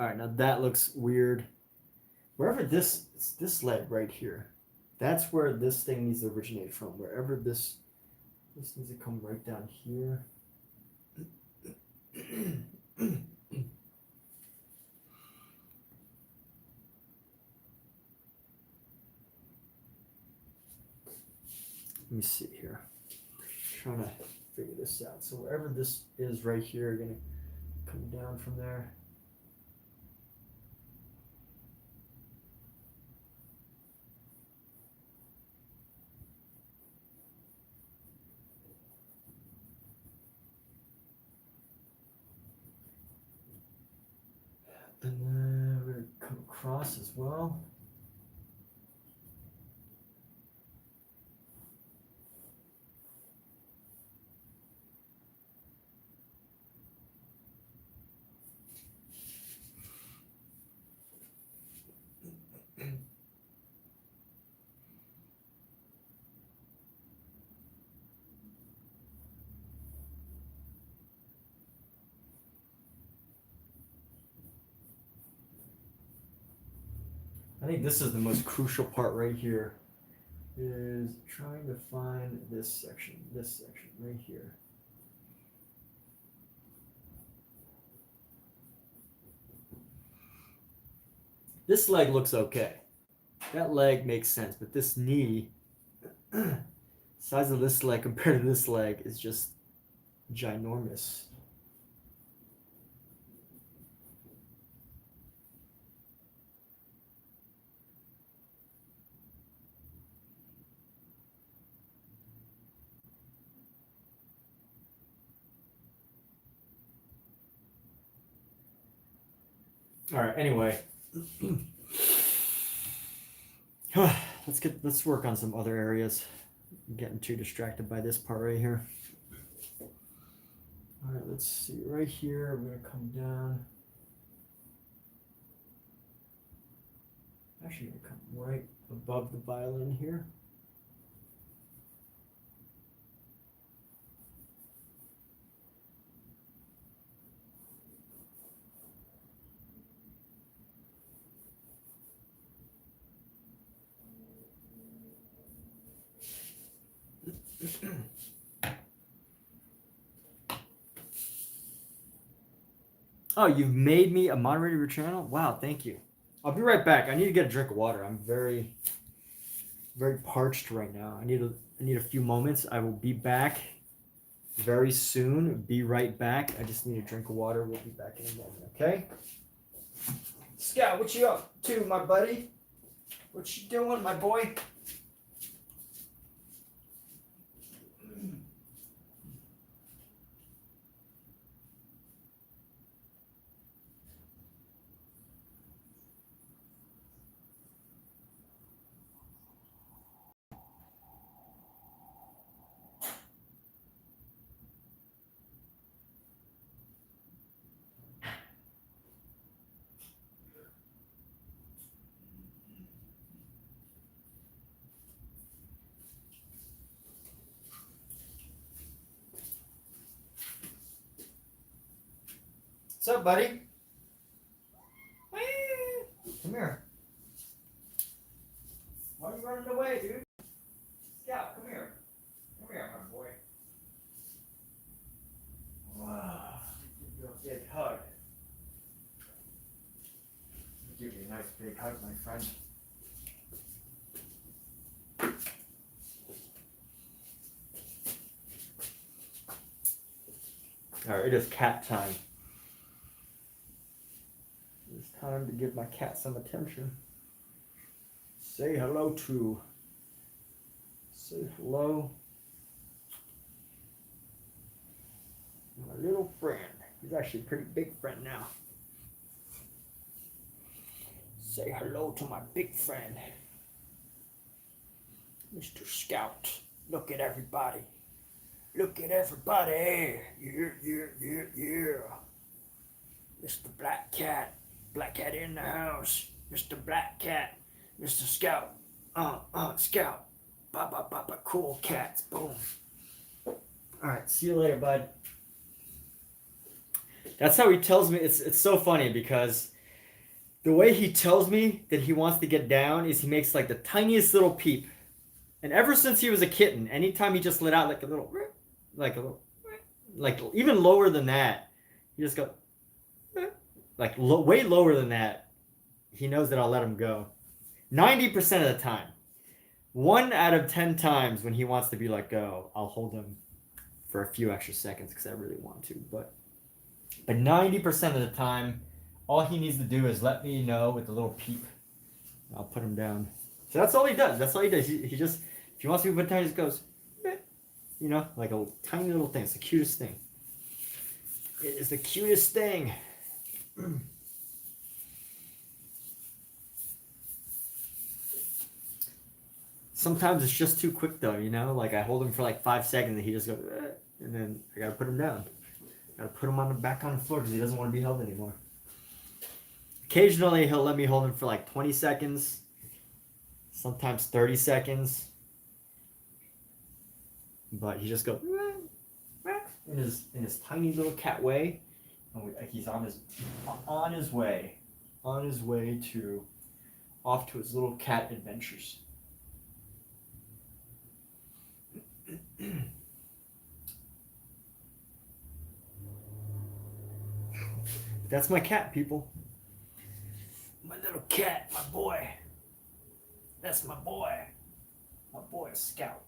All right, now that looks weird. Wherever this leg right here, that's where this thing needs to originate from. Wherever this needs to come right down here. Let me see here. Trying to figure this out. So wherever this is right here, you're gonna come down from there. And then we're gonna come across as well. I think this is the most crucial part right here, is trying to find this section right here. This leg looks okay. That leg makes sense, but this knee, size of this leg compared to this leg is just ginormous. All right, anyway. Let's work on some other areas. I'm getting too distracted by this part right here. All right, let's see. Right here, I'm gonna come down. Actually, I'm gonna come right above the violin here. Oh, you've made me a moderator of your channel? Wow, thank you. I'll be right back. I need to get a drink of water. I'm very, very parched right now. I need a few moments. I will be back very soon. Be right back. I just need a drink of water. We'll be back in a moment, okay? Scout, what you up to, my buddy? What you doing, my boy? What's up, buddy? Come here. Why are you running away, dude? Scout, come here. Come here, my boy. Wow. Give you a big hug. Give you a nice big hug, my friend. All right, it is cat time. It's time to give my cat some attention. Say hello. My little friend. He's actually a pretty big friend now. Say hello to my big friend. Mr. Scout. Look at everybody. Look at everybody. Yeah. Mr. Black Cat. Black Cat in the house. Mr. Black Cat. Mr. Scout. Scout. Ba cool cats. Boom. Alright, see you later, bud. That's how he tells me. It's so funny because The way he tells me that he wants to get down is he makes like the tiniest little peep. And ever since he was a kitten, anytime he just let out like a little, like even lower than that, he just go, like way lower than that. He knows that I'll let him go. 90% of the time. 1 out of 10 times when he wants to be let go, I'll hold him for a few extra seconds because I really want to. But 90% of the time, all he needs to do is let me know with a little peep. I'll put him down. So that's all he does. That's all he does. He just, if he wants to be put down, he just goes, you know, like a tiny little thing. It's the cutest thing. It is the cutest thing. Sometimes it's just too quick though, you know? Like I hold him for like 5 seconds and he just goes, and then I gotta put him down. Gotta put him back on the floor because he doesn't want to be held anymore. Occasionally he'll let me hold him for like 20 seconds, sometimes 30 seconds. But he just goes in his tiny little cat way. And he's on his way to off to his little cat adventures. That's my cat, people. My little cat, my boy. That's my boy. My boy, Scout.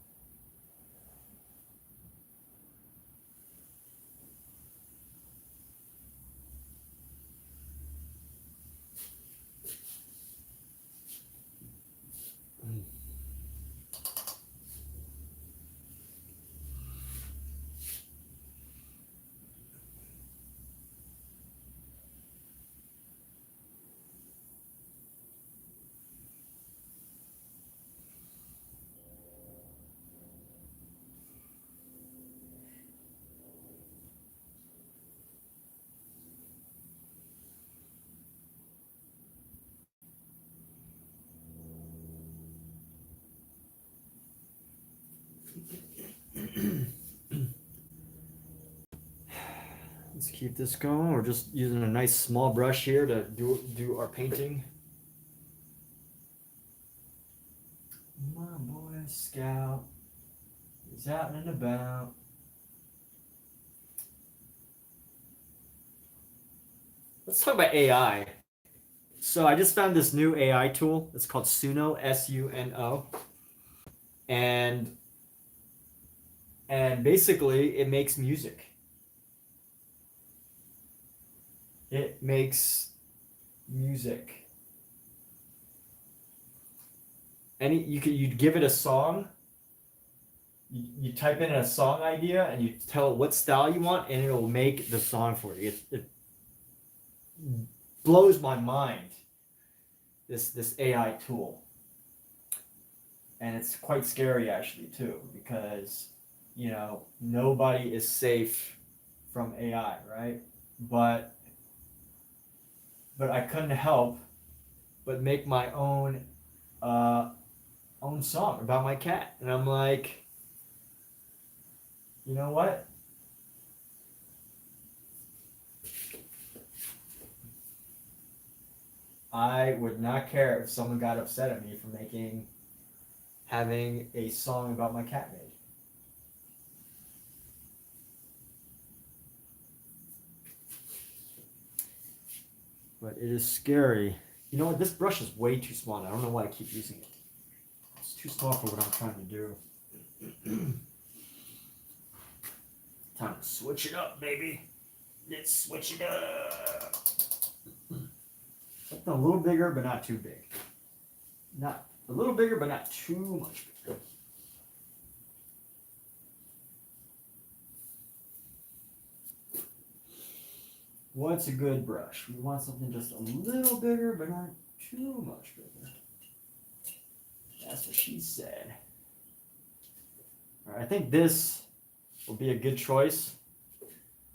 Let's keep this going. We're just using a nice small brush here to do our painting. My boy Scout is out and about. Let's talk about AI. So I just found this new AI tool. It's called Suno, S-U-N-O. And basically it makes music. It makes music. You'd give it a song. You type in a song idea and you tell it what style you want, and it'll make the song for you. It blows my mind. This AI tool, and it's quite scary actually too, because you know nobody is safe from AI, right? But I couldn't help but make my own song about my cat. And I'm like, you know what? I would not care if someone got upset at me for having a song about my cat made. But it is scary. You know what? This brush is way too small. I don't know why I keep using it. It's too small for what I'm trying to do. Time to switch it up, baby. Let's switch it up. Something a little bigger, but not too big. Not a little bigger, but not too much bigger. What's a good brush? We want something just a little bigger, but not too much bigger. That's what she said. All right, I think this will be a good choice.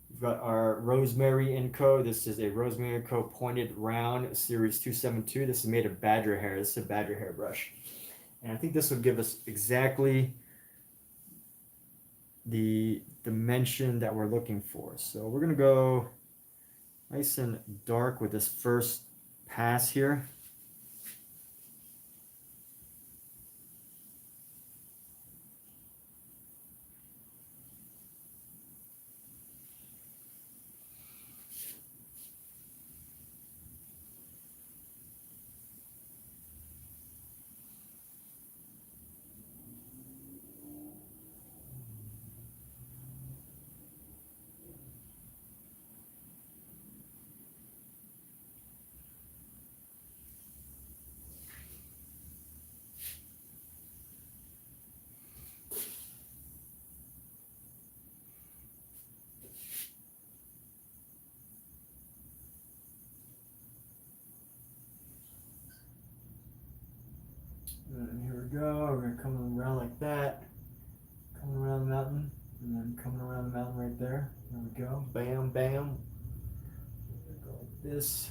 We've got our Rosemary Co. This is a Rosemary Co. Pointed Round Series 272. This is made of badger hair. This is a badger hair brush. And I think this would give us exactly the dimension that we're looking for. So we're going to go nice and dark with this first pass here. And here we go. We're going to come around like that. Coming around the mountain. And then coming around the mountain right there. There we go. Bam, bam. Go like this.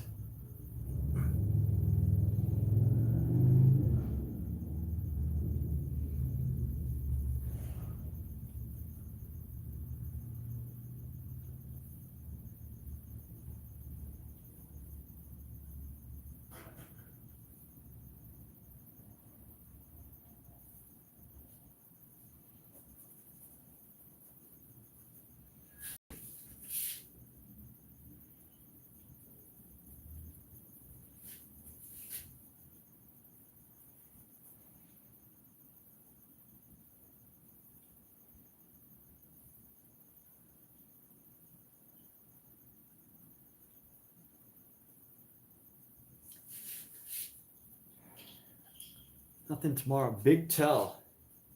Nothing tomorrow. Big tell.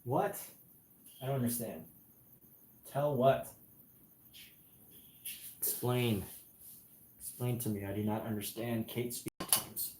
What? I don't understand. Tell what? Explain. Explain to me. I do not understand Kate speak times.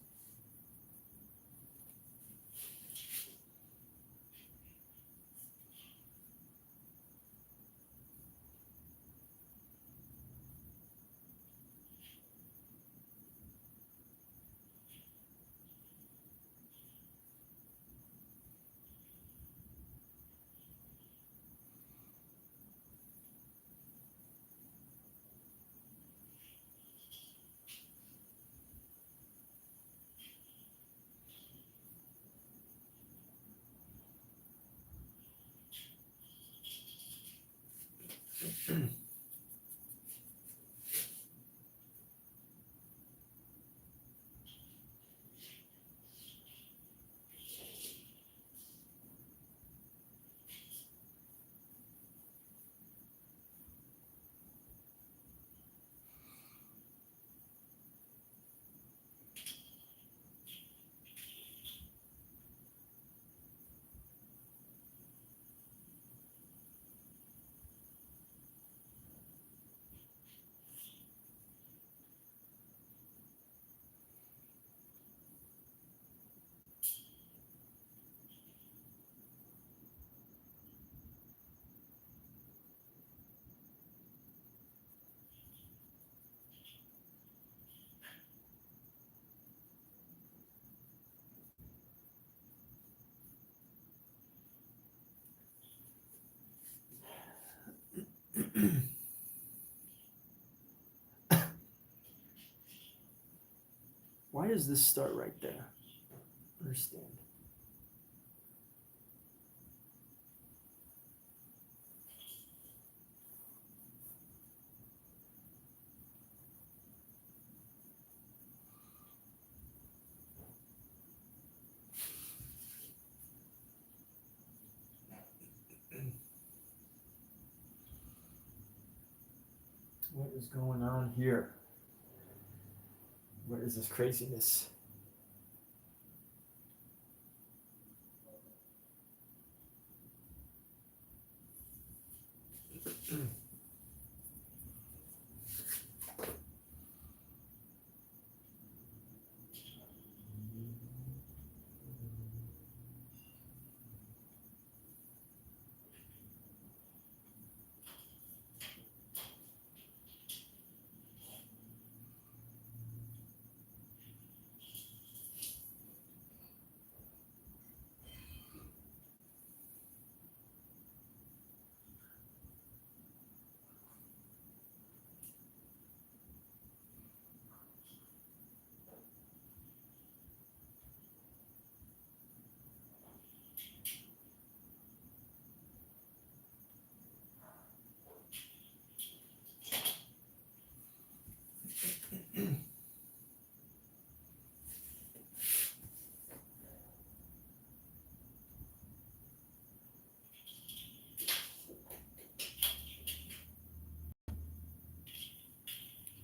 Why does this start right there? Understand. What is going on here? What is this craziness?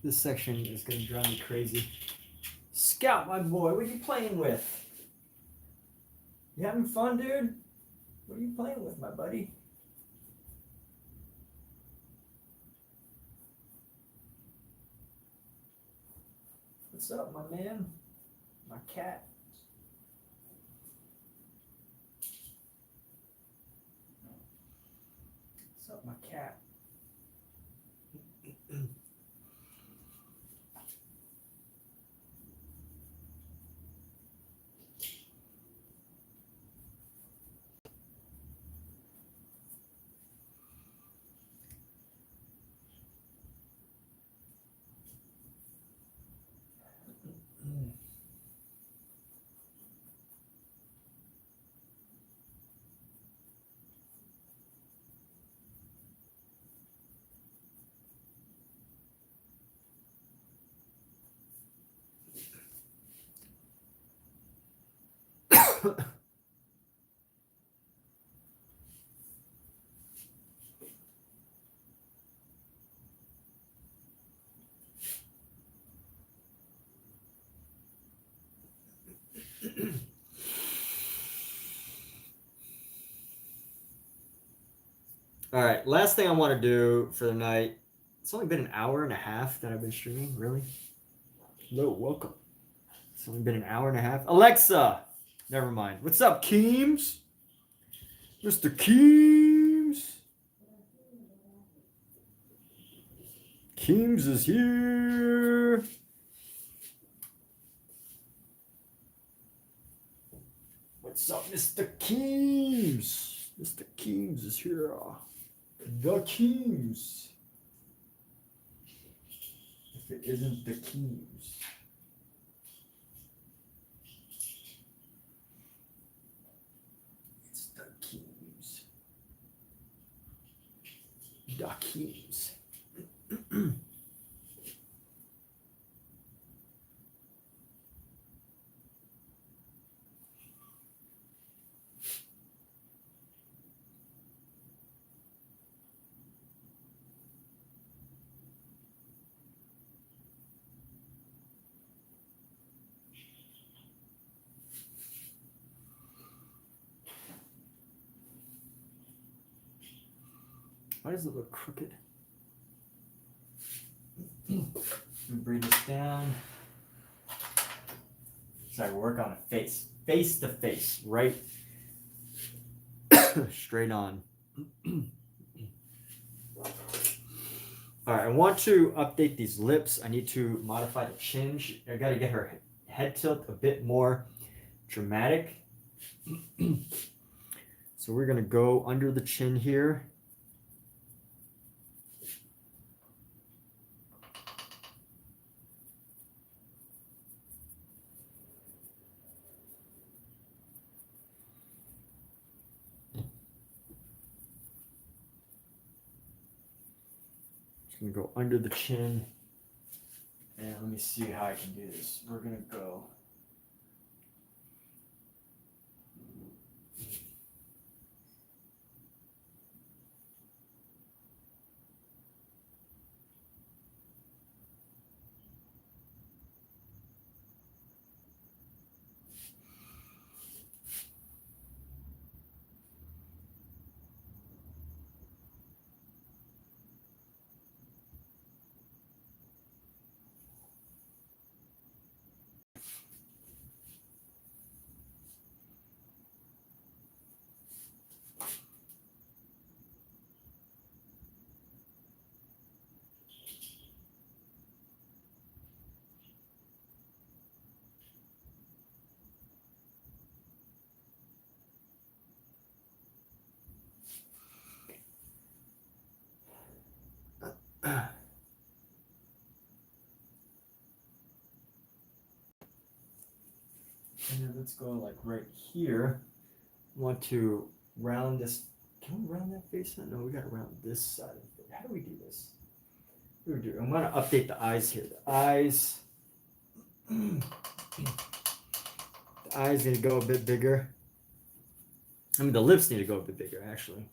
This section is going to drive me crazy. Scout, my boy, what are you playing with? You having fun, dude? What are you playing with, my buddy? What's up, my man? My cat. What's up, my cat? All right, last thing I want to do for the night. It's only been an hour and a half that I've been streaming. Really? Hello, welcome. It's only been an hour and a half. Alexa, never mind. What's up, Keems? Mr. Keems. Keems is here. What's up, Mr. Keems? Mr. Keems is here. The Keems. If it isn't the Keems. It's the Keems. The Keems. Why does it look crooked? Bring this down. So I work on a face to face, right? Straight on. All right, I want to update these lips. I need to modify the chin. I got to get her head tilt a bit more dramatic. So we're going to go under the chin here. Gonna go under the chin, and let me see how I can do this. We're gonna go and then let's go like right here. I want to round this. Can we round that face? No, we gotta round this side of it. How do we do this? What do we do? I'm gonna update the eyes here. The eyes. The eyes need to go a bit bigger. I mean, the lips need to go a bit bigger, actually.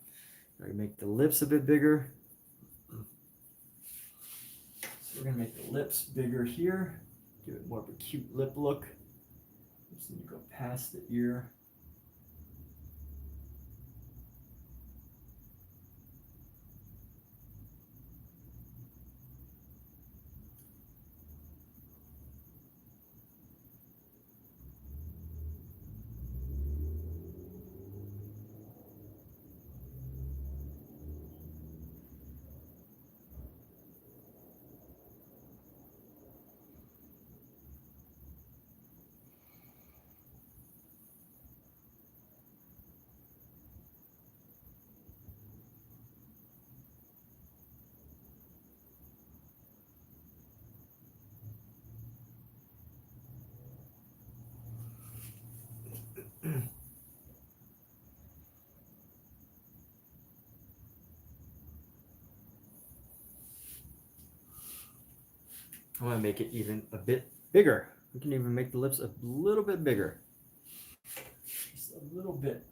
I make the lips a bit bigger. So We're gonna make the lips bigger here, give it more of a cute lip look. Just need to go past the ear. I want to make it even a bit bigger. We can even make the lips a little bit bigger. Just a little bit.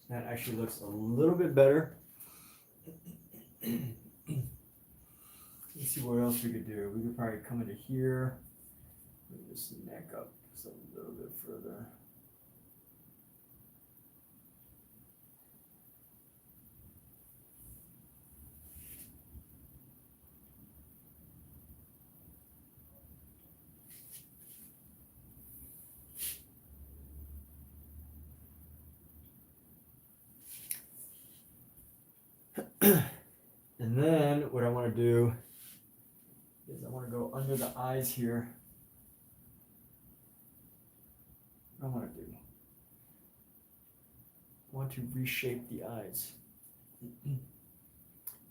That actually looks a little bit better. Let's see what else we could do. We could probably come into here, move this neck up just a little bit further. And then what I want to do is I want to go under the eyes here. What I want to do, I want to reshape the eyes.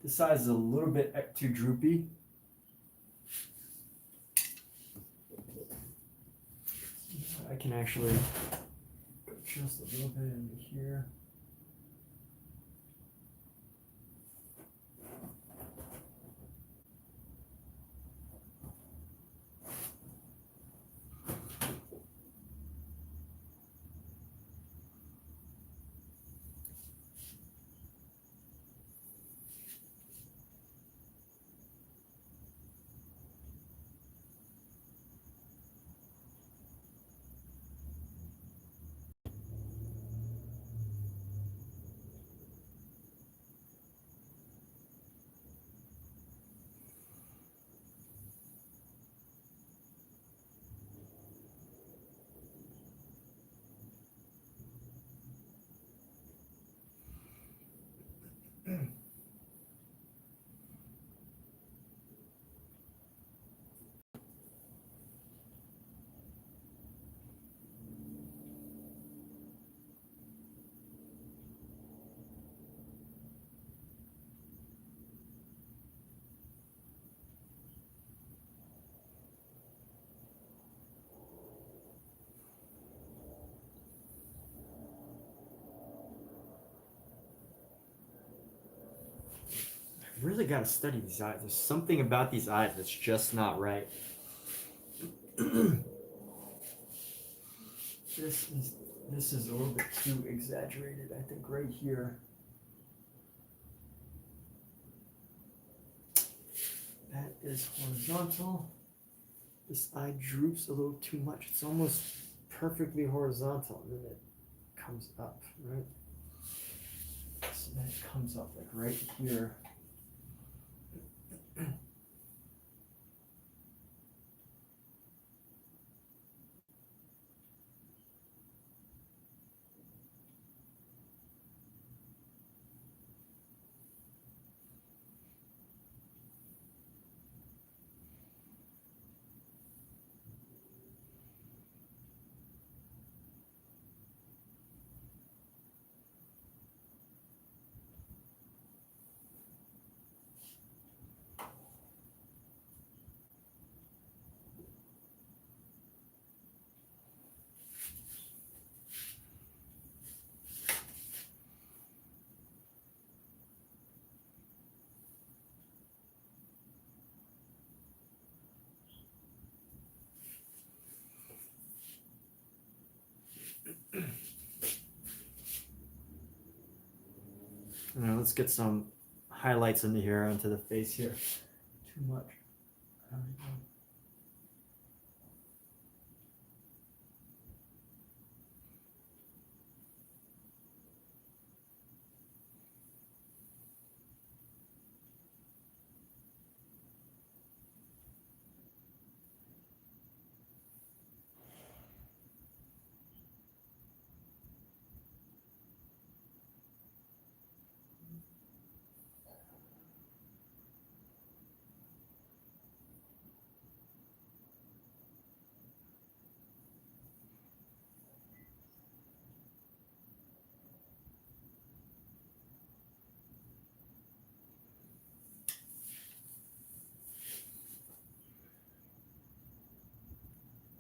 This side is a little bit too droopy. I can actually go just a little bit into here. Really got to study these eyes. There's something about these eyes that's just not right. This is a little bit too exaggerated, I think, right here. That is horizontal. This eye droops a little too much. It's almost perfectly horizontal, and then it comes up, right? So then it comes up like right here. let's get some highlights into here, onto the face here. Too much. There we go.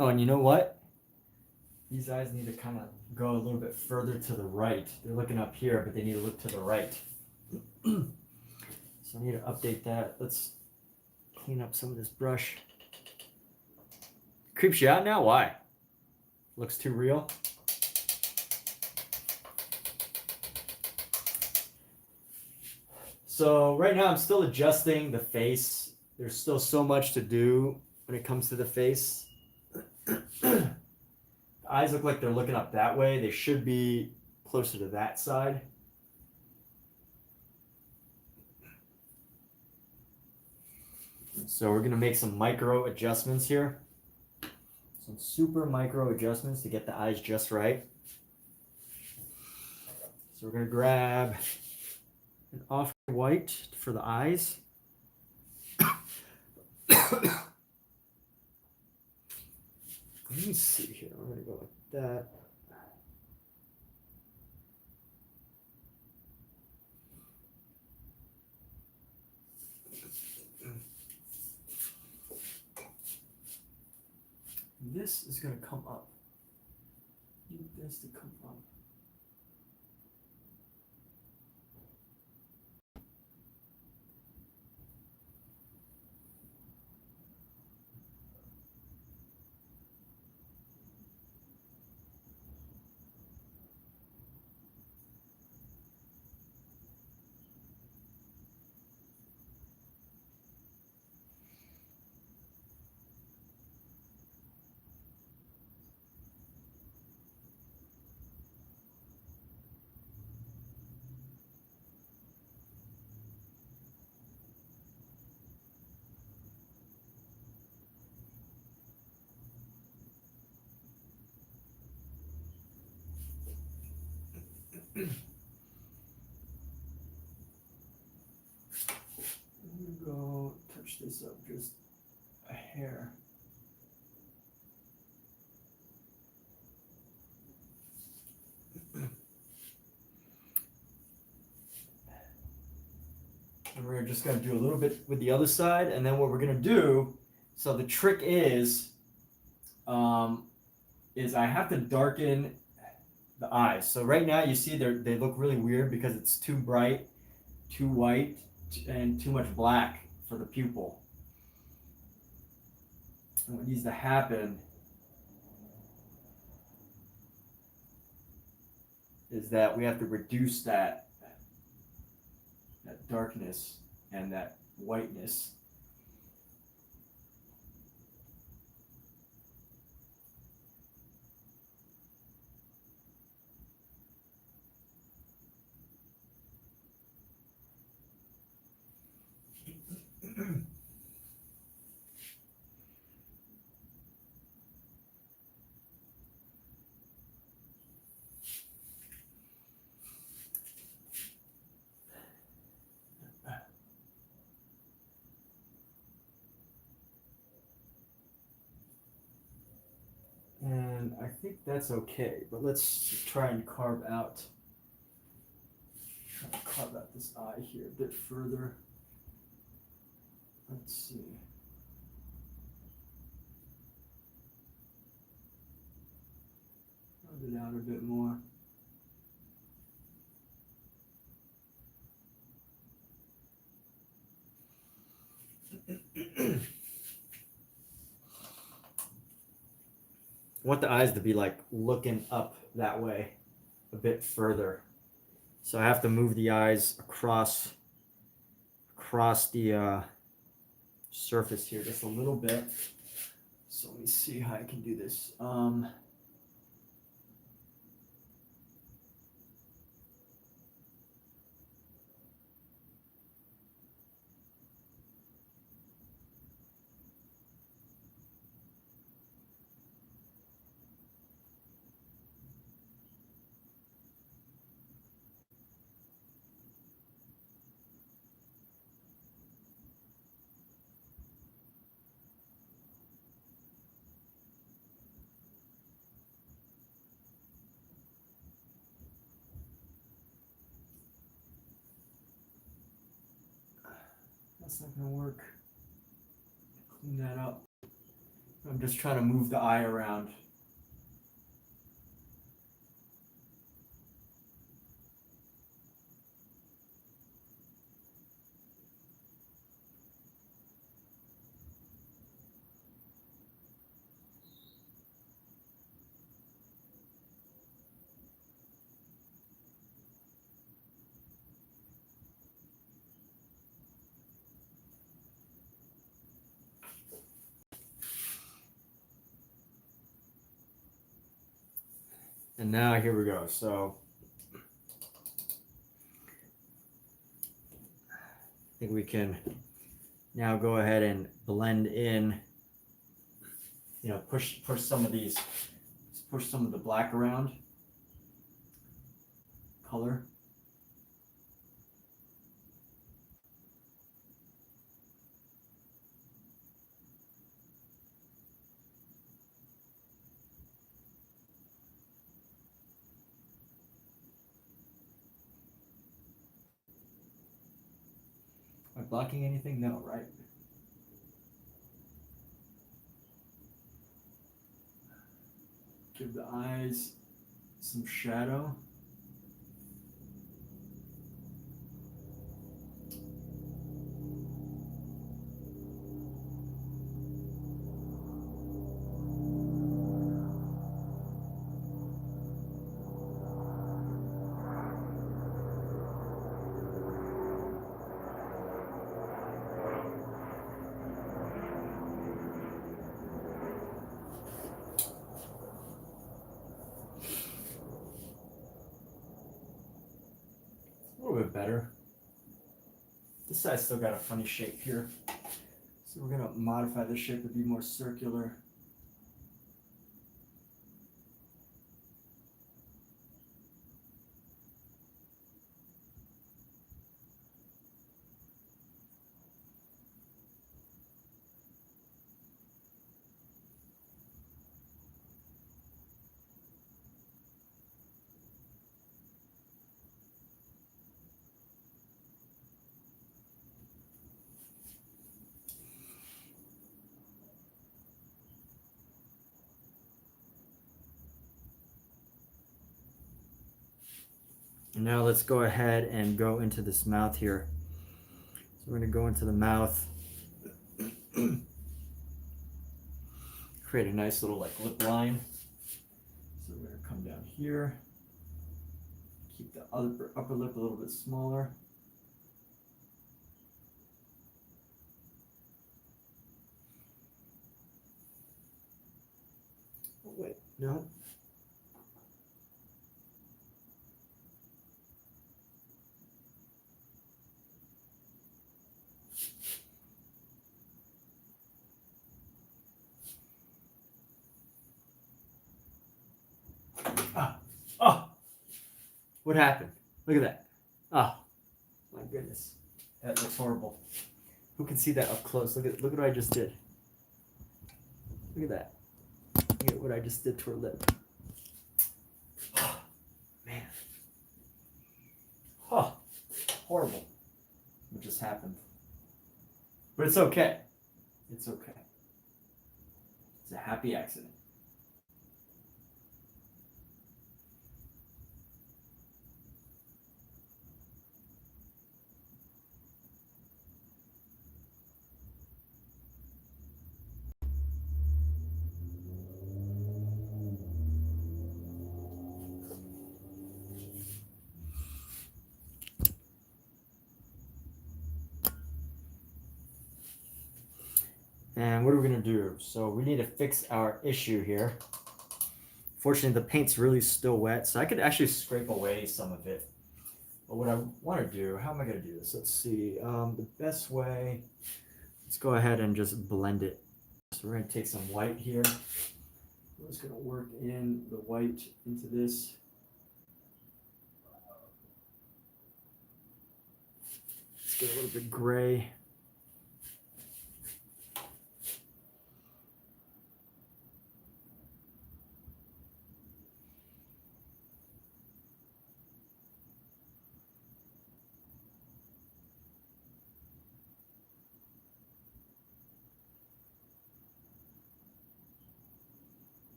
Oh, and you know what? These eyes need to kind of go a little bit further to the right. They're looking up here, but they need to look to the right. So I need to update that. Let's clean up some of this brush. Creeps you out now? Why? Looks too real? So right now I'm still adjusting the face. There's still so much to do when it comes to the face. The eyes look like they're looking up that way. They should be closer to that side. So we're going to make some micro adjustments here. Some super micro adjustments to get the eyes just right. So we're going to grab an off-white for the eyes. Let me see here. We're going to go like that. This is going to come up. Need this to come up. I'm gonna go touch this up just a hair. And we're just gonna do a little bit with the other side, and then what we're gonna do, so the trick is I have to darken the eyes. So right now you see they look really weird because it's too bright, too white, and too much black for the pupil. And what needs to happen is that we have to reduce that darkness and that whiteness. And I think that's okay, but let's try and carve out this eye here a bit further. Let's see. Carve it out a bit more. I want the eyes to be like looking up that way a bit further. So I have to move the eyes across the surface here just a little bit. So let me see how I can do this. That's not gonna work. Clean that up. I'm just trying to move the eye around. And now here we go. So I think we can now go ahead and blend in, you know, push some of these, push some of the black around, color. Am I blocking anything? No, right? Give the eyes some shadow. A little bit better. This side's still got a funny shape here. So we're gonna modify the shape to be more circular. And now let's go ahead and go into this mouth here. So we're going to go into the mouth, create a nice little like lip line. So we're going to come down here, keep the upper lip a little bit smaller. Oh, wait, no. Oh, what happened? Look at that. Oh, my goodness. That looks horrible. Who can see that up close? Look at what I just did. Look at that. Look at what I just did to her lip. Oh, man. Oh, horrible. What just happened? But it's okay. It's okay. It's a happy accident. And what are we gonna do? So we need to fix our issue here. Fortunately, the paint's really still wet, so I could actually scrape away some of it. But what I want to do, how am I going to do this? Let's see. The best way, let's go ahead and just blend it. So we're going to take some white here. We're just going to work in the white into this. Let's get a little bit gray.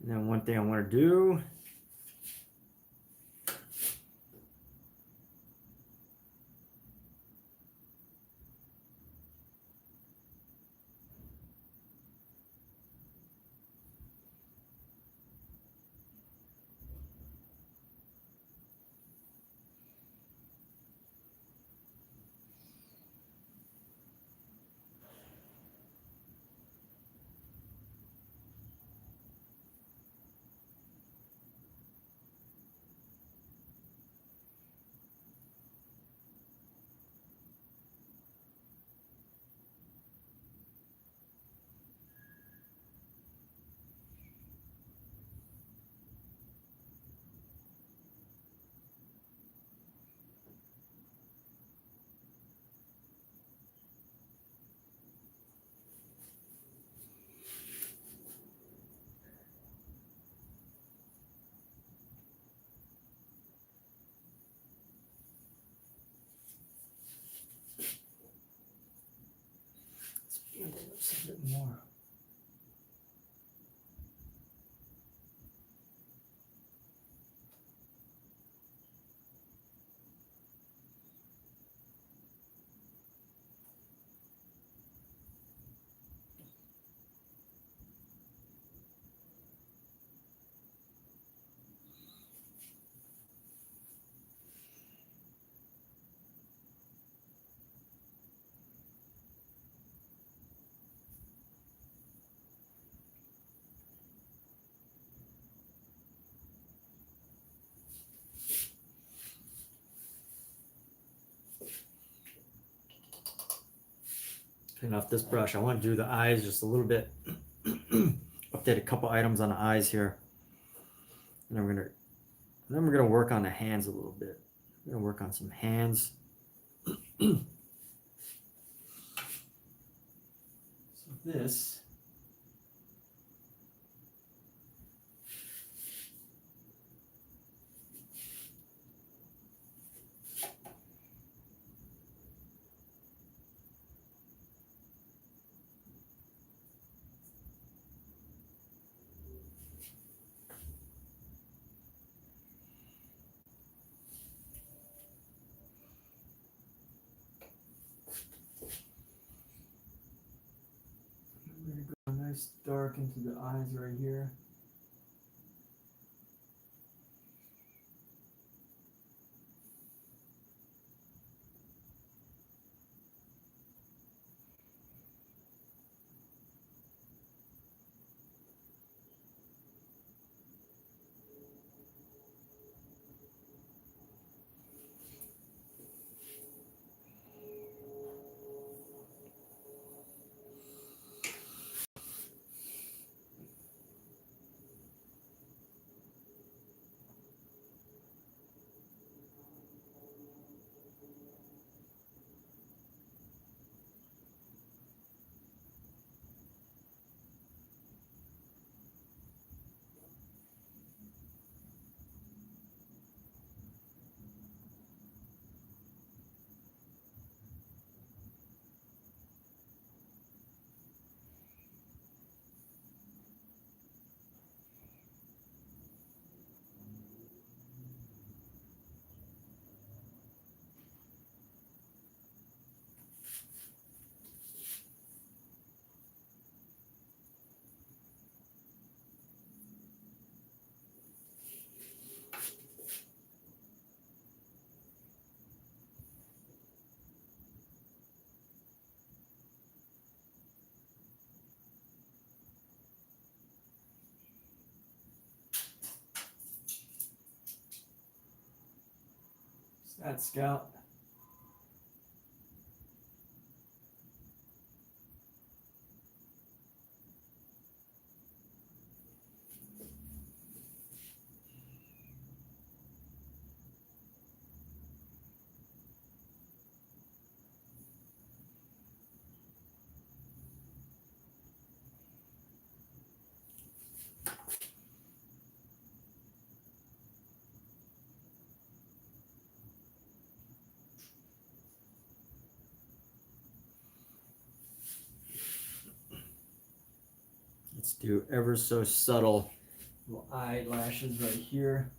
And then one thing I want to do, blend it up a bit more. Clean off this brush. I want to do the eyes just a little bit. Update a couple items on the eyes here. And then we're gonna work on the hands a little bit. We're gonna work on some hands. So this. Nice dark into the eyes right here. That Scout. Let's do ever so subtle little eyelashes right here.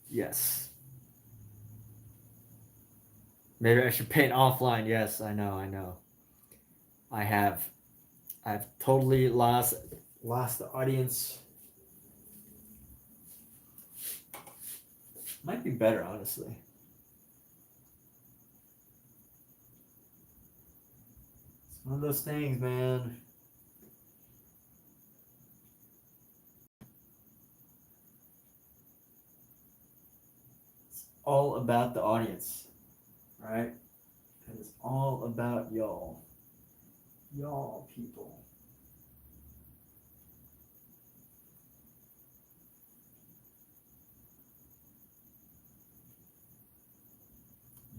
Yes. Maybe I should paint offline. Yes, I know. I have. I've totally lost the audience. Might be better, honestly. It's one of those things, man. It's all about the audience, right? It is all about y'all. Y'all people.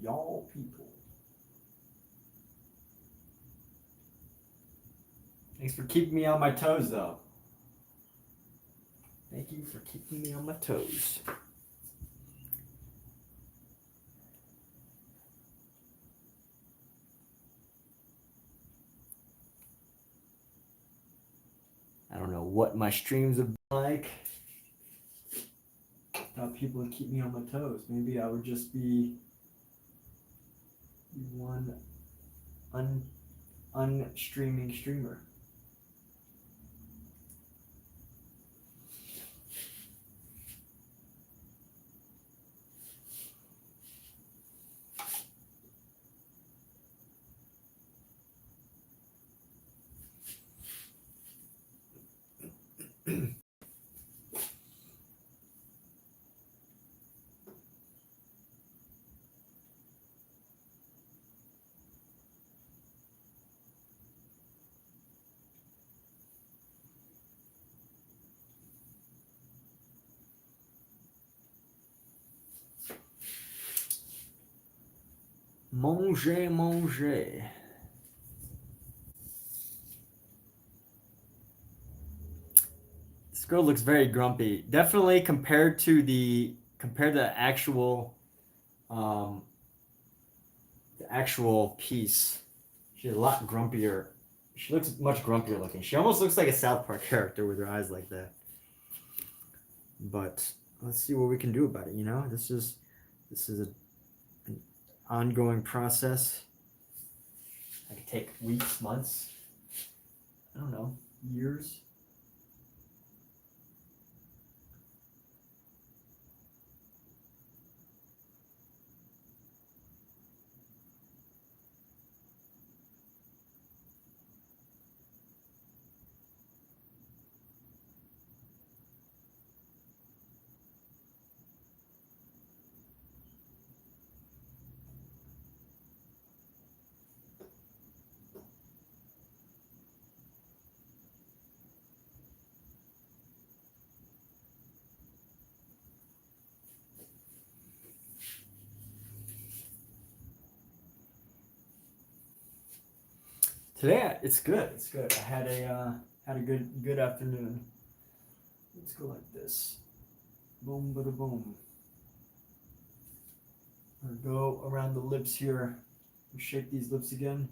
Y'all people. Thanks for keeping me on my toes, though. Thank you for keeping me on my toes. I don't know what my streams have been like. Thought people would keep me on my toes. Maybe I would just be one unstreaming streamer. Manger. This girl looks very grumpy. Definitely compared to the actual piece. She's a lot grumpier. She looks much grumpier looking. She almost looks like a South Park character with her eyes like that. But let's see what we can do about it. You know, this is an ongoing process. It could take weeks, months. I don't know, years. Today it's good. It's good. I had a good afternoon. Let's go like this. Boom, bada boom. Or go around the lips here. Shape these lips again.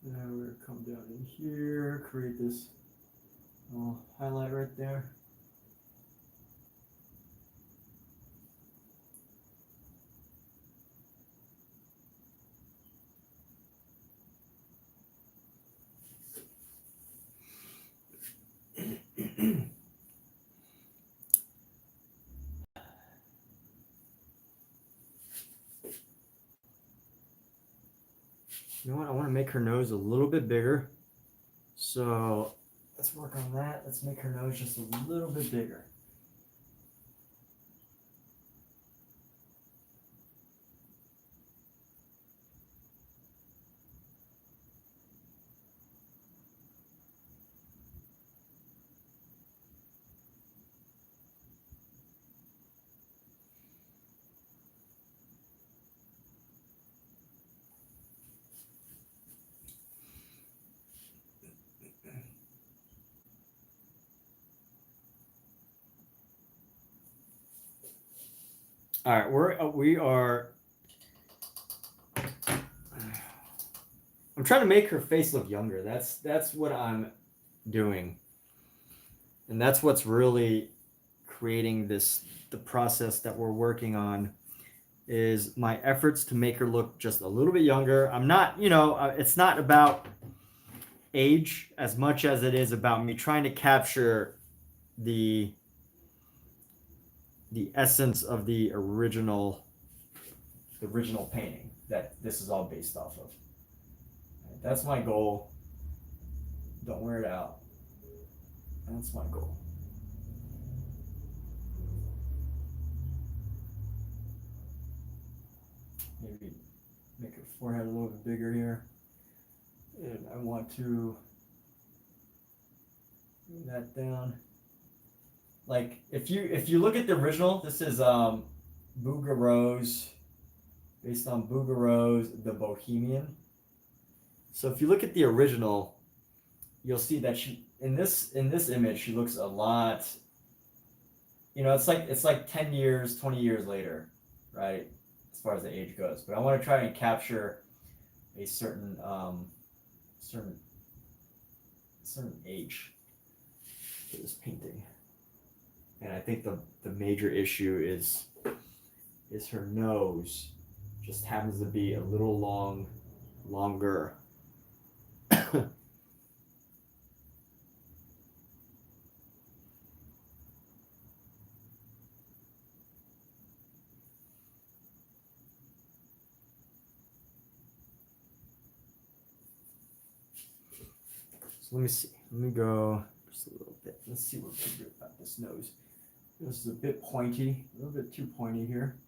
Now we're going to come down in here, create this highlight right there. You know what? I want to make her nose a little bit bigger. So let's work on that. Let's make her nose just a little bit bigger. All right, we are. I'm trying to make her face look younger. That's what I'm doing, and that's what's really creating the process that we're working on. Is my efforts to make her look just a little bit younger. I'm not, it's not about age as much as it is about me trying to capture the essence of the original painting that this is all based off of. That's my goal. Don't wear it out. That's my goal. Maybe make her forehead a little bit bigger here. And I want to bring that down. Like if you look at the original, this is Bouguereau's, based on Bouguereau's The Bohemian. So if you look at the original, you'll see that she in this image she looks a lot. It's like 10 years, 20 years later, right? As far as the age goes. But I want to try and capture a certain age for this painting. And I think the major issue is her nose just happens to be a little longer. So let me see. Let me go just a little bit. Let's see what we can do about this nose. This is a bit pointy, a little bit too pointy here.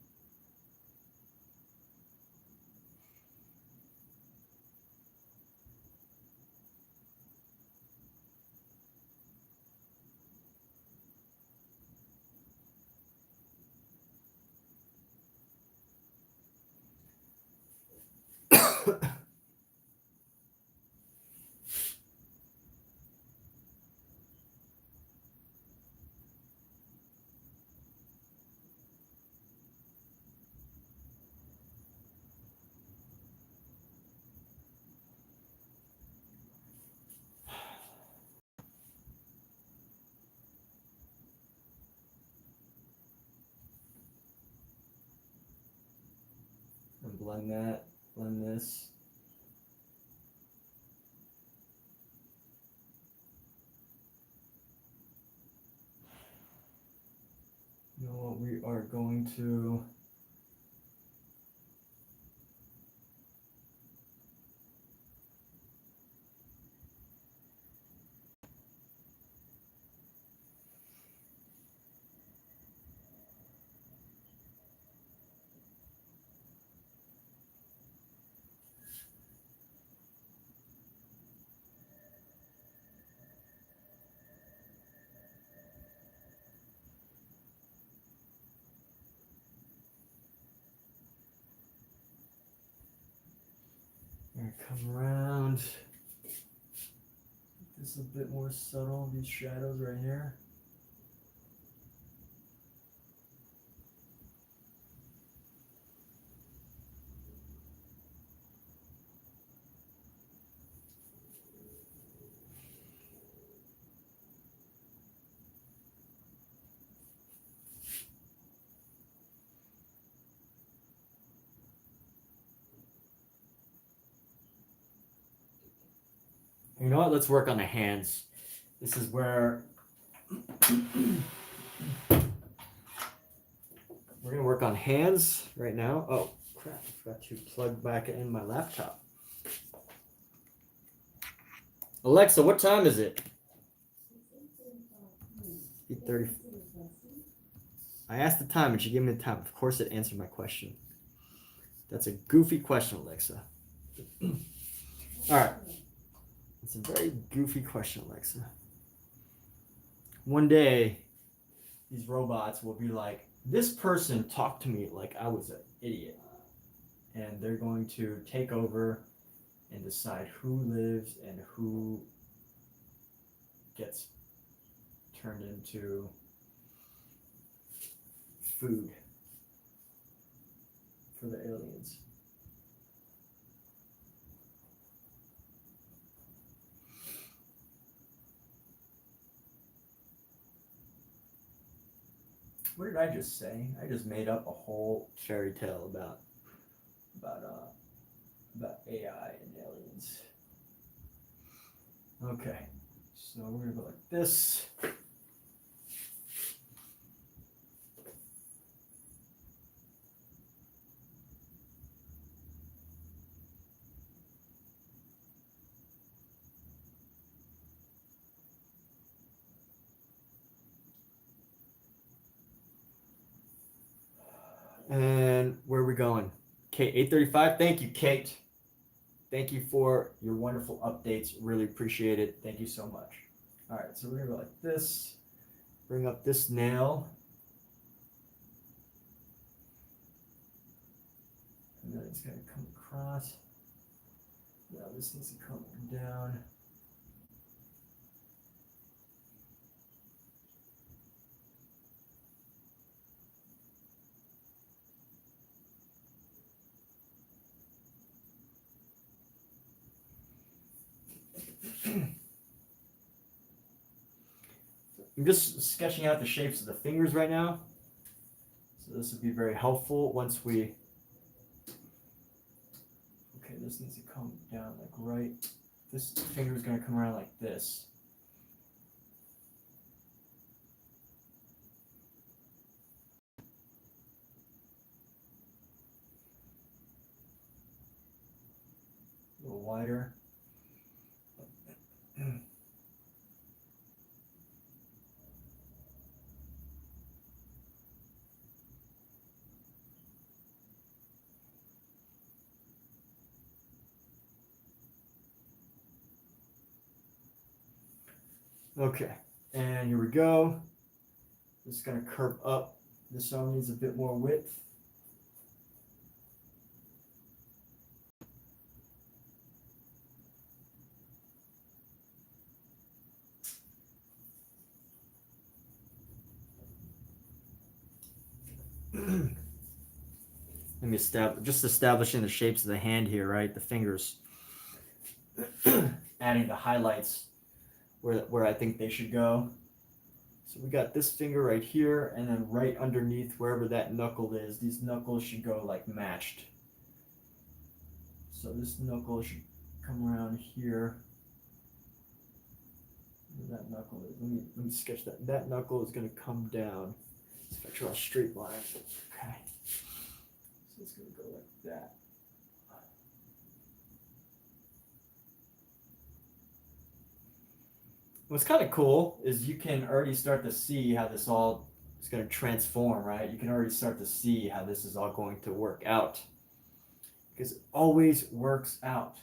And blend this. You know what, we are going to gonna come around. This is a bit more subtle, these shadows right here. You know what? Let's work on the hands. This is where we're gonna work on hands right now. Oh crap, I forgot to plug back in my laptop. Alexa, what time is it? 8:30. I asked the time and she gave me the time. Of course it answered my question. That's a goofy question, Alexa. All right. It's a very goofy question, Alexa. One day, these robots will be like, this person talked to me like I was an idiot. And they're going to take over and decide who lives and who gets turned into food for the aliens. What did I just say? I just made up a whole fairy tale about AI and aliens. Okay, so we're gonna go like this. And where are we going? Kate, 8:35. Thank you, Kate. Thank you for your wonderful updates. Really appreciate it. Thank you so much. All right, so we're gonna go like this. Bring up this nail. And then it's gonna come across. Now this needs to come down. I'm just sketching out the shapes of the fingers right now. So this would be very helpful once we, okay, this needs to come down like right, this finger is gonna come around like this. A little wider. Okay, and here we go. This is going to curve up. This one needs a bit more width. Let me establishing the shapes of the hand here, right? The fingers. Adding the highlights where I think they should go. So we got this finger right here, and then right underneath wherever that knuckle is, these knuckles should go like matched. So this knuckle should come around here. Where that knuckle is. Let me sketch that. That knuckle is going to come down. So if I draw a straight line, okay. So it's going to go like that. What's kind of cool is you can already start to see how this all is going to transform, right? You can already start to see how this is all going to work out. Because it always works out.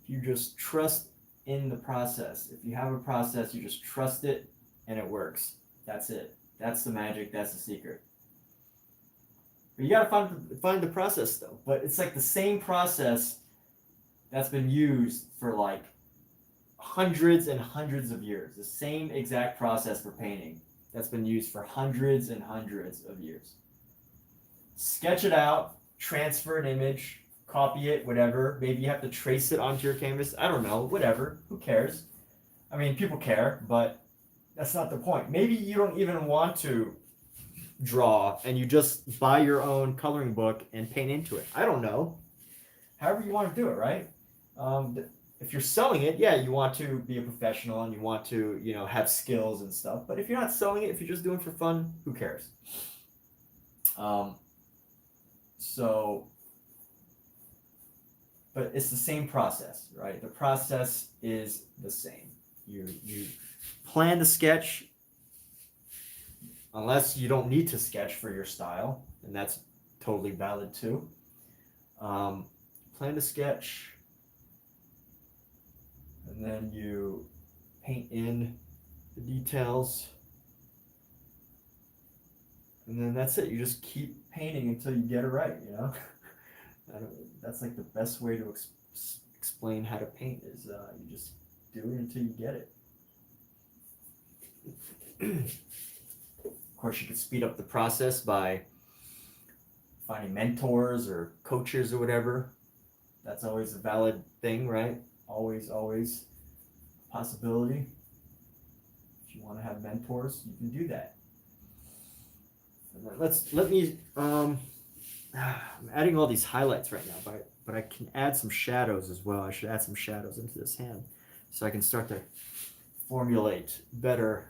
You just trust in the process. If you have a process, you just trust it and it works. That's it. That's the magic. That's the secret. But you gotta find the process though. But it's like the same process that's been used for like hundreds and hundreds of years. The same exact process for painting that's been used for hundreds and hundreds of years. Sketch it out, transfer an image, copy it, whatever. Maybe you have to trace it onto your canvas. I don't know, whatever. Who cares? I mean, people care, but that's not the point. Maybe you don't even want to draw and you just buy your own coloring book and paint into it. I don't know. However you want to do it, right? If you're selling it, yeah, you want to be a professional and you want to, you know, have skills and stuff. But if you're not selling it, if you're just doing it for fun, who cares? But it's the same process, right? The process is the same. You plan to sketch, unless you don't need to sketch for your style, and that's totally valid too. Plan to sketch, and then you paint in the details, and then that's it. You just keep painting until you get it right, you know? That's like the best way to explain how to paint is you just do it until you get it. Of course, you could speed up the process by finding mentors or coaches or whatever. That's always a valid thing, right? Always a possibility. If you want to have mentors, you can do that. And then I'm adding all these highlights right now, but I can add some shadows as well. I should add some shadows into this hand so I can start to formulate better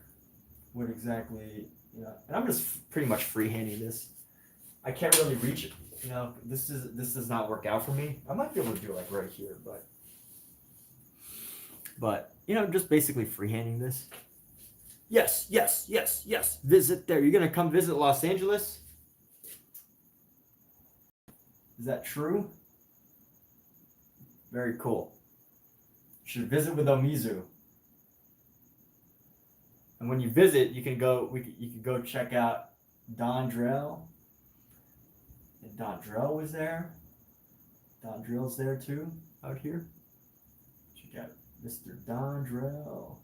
what exactly, you know. And I'm just pretty much freehanding this. I can't really reach it, you know. This does not work out for me. I might be able to do it like right here, but you know, just basically freehanding this. Yes. Visit there. You're gonna come visit Los Angeles? Is that true? Very cool. You should visit with Omizu. And when you visit, you can go check out Don Drell. And Don Drell was there. Don Drell's there too, out here. Check out Mr. Don Drell.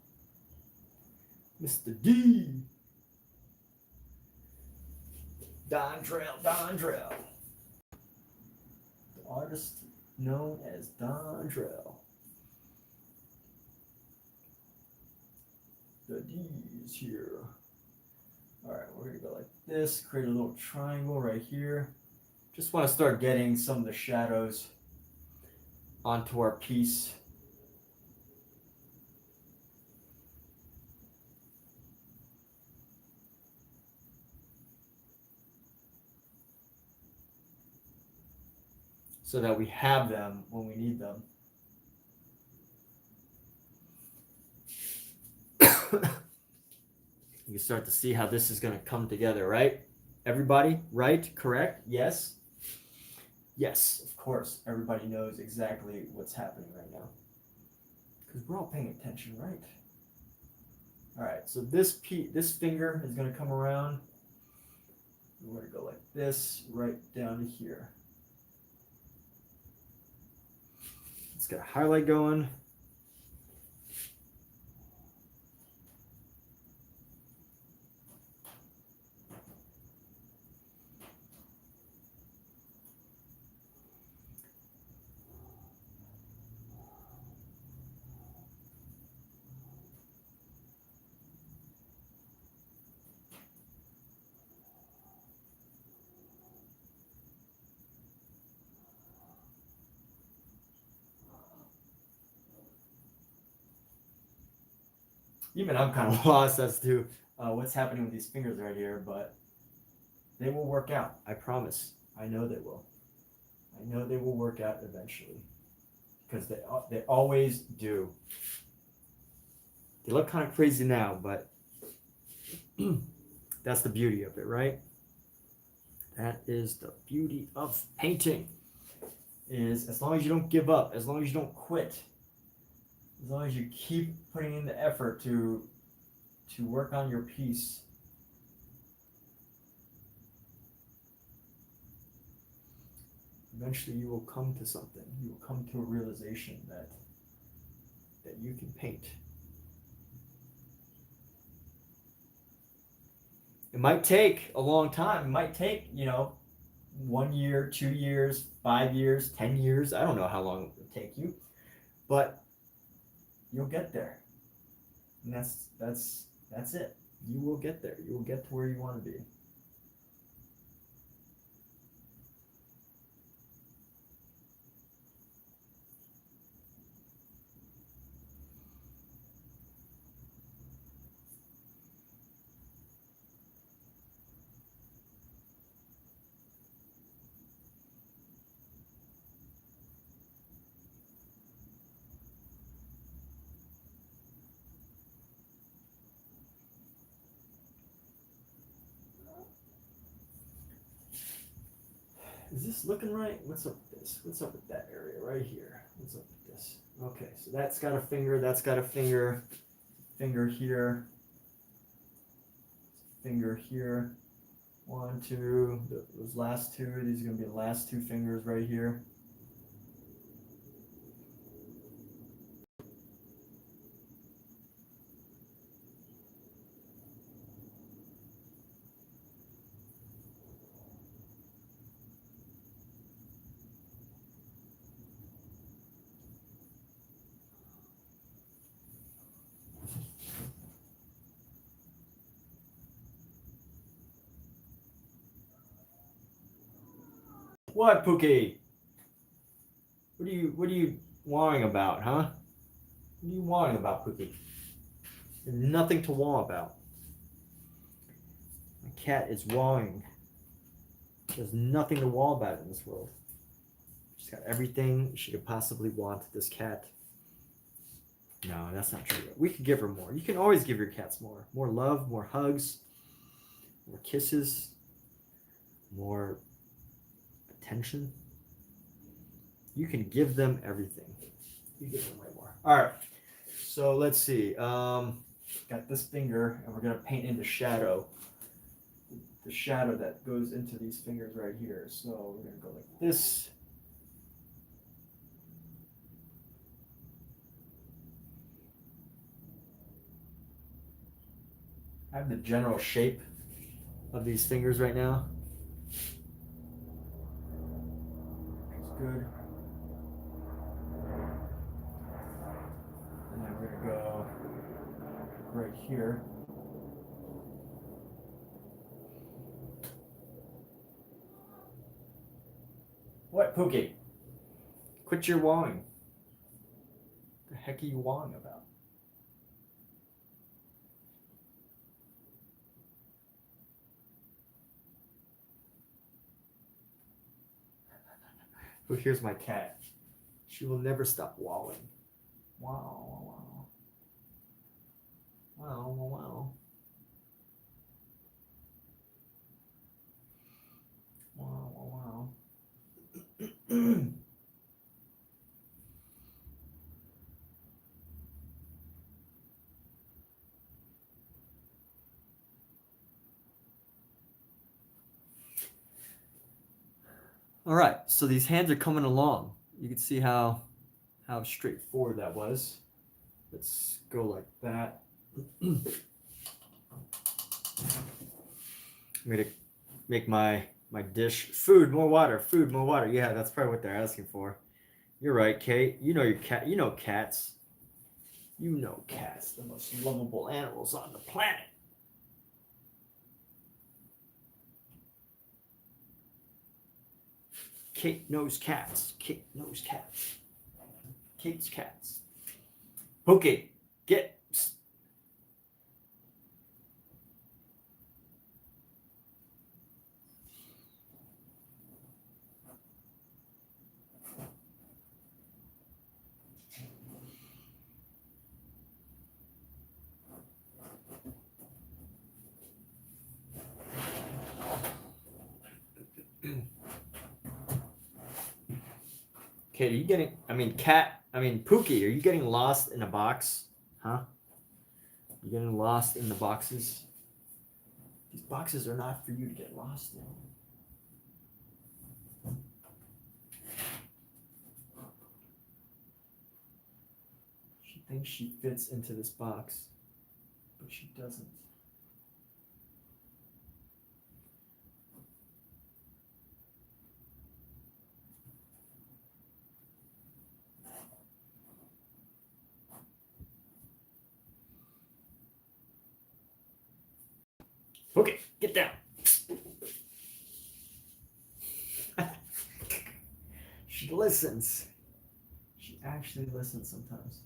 Mr. D. Don Drell. Artist known as Don Drell. The D's here. Alright, we're going to go like this, create a little triangle right here. Just want to start getting some of the shadows onto our piece. So that we have them when we need them. You can start to see how this is going to come together, right? Everybody, right? Correct? Yes? Yes, of course. Everybody knows exactly what's happening right now. Because we're all paying attention, right? All right, so this finger is going to come around. We're going to go like this, right down to here. Let's get a highlight going. Even I'm kind of lost as to what's happening with these fingers right here, but they will work out. I promise. I know they will. I know they will work out eventually, because they always do. They look kind of crazy now, but that's the beauty of it, right? That is the beauty of painting. Is as long as you don't give up, as long as you don't quit, as long as you keep putting in the effort to work on your piece, Eventually you will come to something. You will come to a realization that you can paint. It might take a long time. It might take, 1 year, 2 years, 5 years, 10 years. I don't know how long it will take you, but you'll get there. And that's it. You will get there. You will get to where you want to be. Is this looking right? What's up with this? What's up with that area right here? What's up with this? Okay, so that's got a finger, that's got a finger, finger here, finger here. 1, 2, those last two, these are going to be the last two fingers right here. What, Pookie? What are you worrying about, huh? What are you worrying about, Pookie? There's nothing to worry about. My cat is worrying. There's nothing to worry about in this world. She's got everything she could possibly want, this cat. No, that's not true. We could give her more. You can always give your cats more. More love, more hugs, more kisses, more attention. You can give them everything. You give them way more. All right. So let's see. Got this finger, and we're gonna paint in the shadow. The shadow that goes into these fingers right here. So we're gonna go like this. I have the general shape of these fingers right now. It's good. And then we're gonna go right here. What, Pookie? Quit your wawing. The heck are you wawing about? Oh, here's my cat. She will never stop wawing. Wow, wow, wow. Wow, wow, wow. Wow, wow, wow. All right, so these hands are coming along. You can see how straightforward that was. Let's go like that. I'm gonna make my dish. Food, more water. Food, more water. Yeah, that's probably what they're asking for. You're right, Kate. You know your cat. You know cats. You know cats, the most lovable animals on the planet. Kate knows cats. Kate knows cats. Kate's cats. Okay, get. Kate, are you getting, Pookie, are you getting lost in a box? Huh? You getting lost in the boxes? These boxes are not for you to get lost in. think she fits into this box, but she doesn't. Okay, get down. She listens. She actually listens sometimes.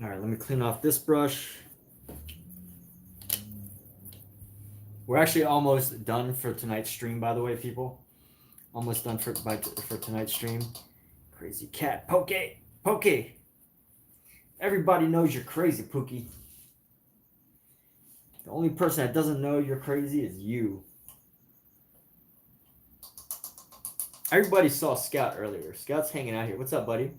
All right, let me clean off this brush. We're actually almost done for tonight's stream, by the way, people. Almost done for tonight's stream. Crazy cat, Pokey, Pokey. Everybody knows you're crazy, Pookie. The only person that doesn't know you're crazy is you. Everybody saw Scout earlier. Scout's hanging out here. What's up, buddy?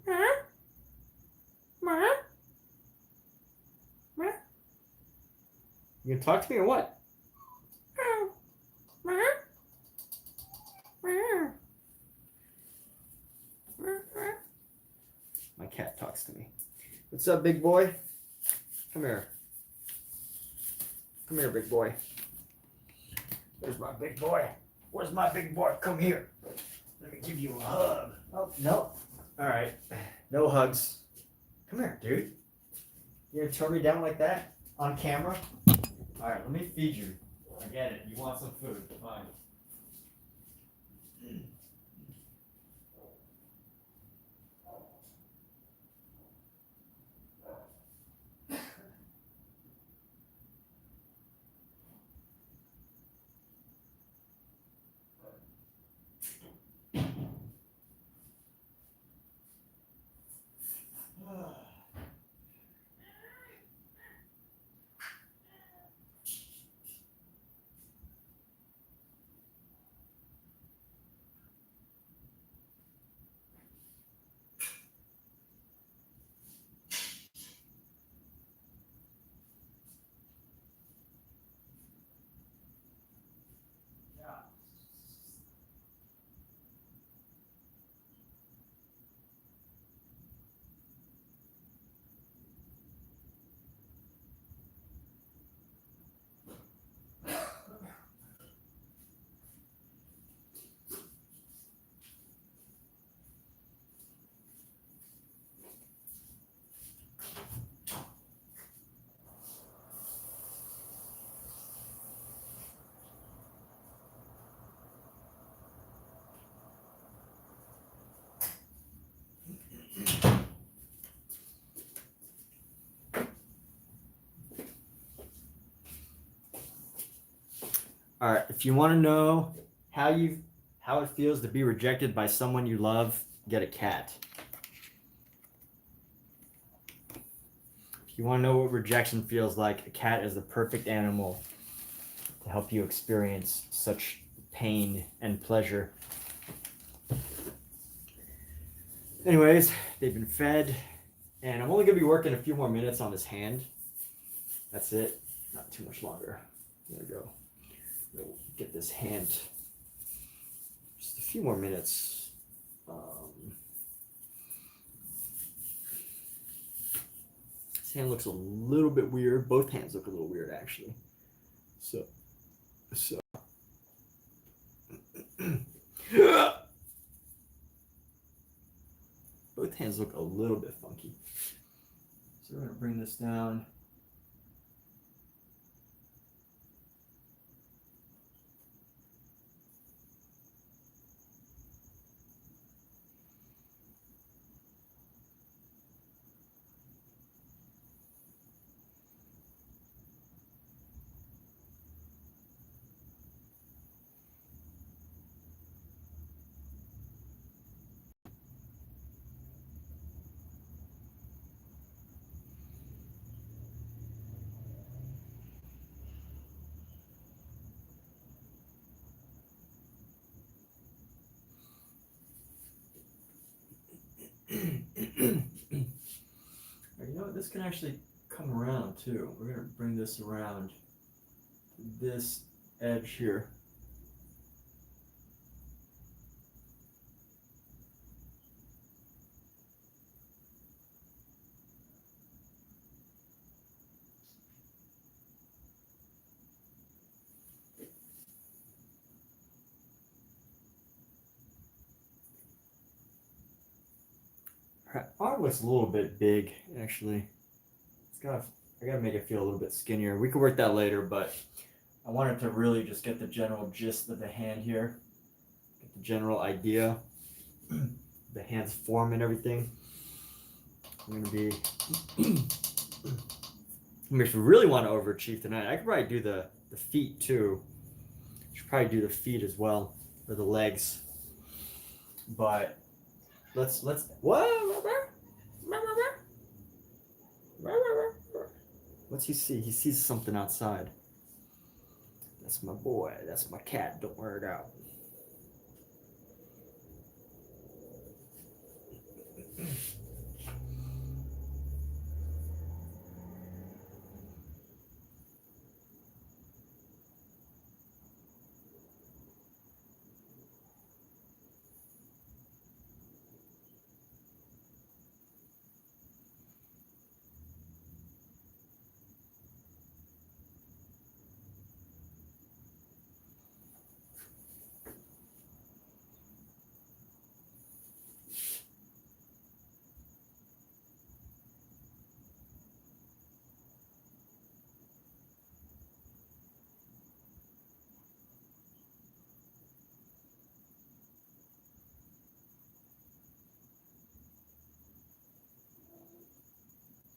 You gonna talk to me or what? My cat talks to me. What's up, big boy? Come here. Come here, big boy. Where's my big boy? Where's my big boy? Come here. Let me give you a hug. Oh, no. All right. No hugs. Come here, dude. You gonna turn me down like that on camera? All right, let me feed you. I get it. You want some food. Fine. All right, if you want to know how it feels to be rejected by someone you love, get a cat. If you want to know what rejection feels like, a cat is the perfect animal to help you experience such pain and pleasure. Anyways, they've been fed, and I'm only going to be working a few more minutes on this hand. That's it. Not too much longer. There we go. We'll get this hand just a few more minutes. This hand looks a little bit weird. Both hands look a little weird, actually. So both hands look a little bit funky. So we're going to bring this down. this can actually come around too. We're going to bring this around to this edge here. Arm looks a little bit big, actually. I gotta make it feel a little bit skinnier. We could work that later, but I wanted to really just get the general gist of the hand here. Get the general idea, the hand's form and everything. I'm gonna be. If we really want to overachieve tonight, I could probably do the feet too. Should probably do the feet as well, or the legs. But let's what? What's he see? He sees something outside. That's my boy. That's my cat. Don't wear it out.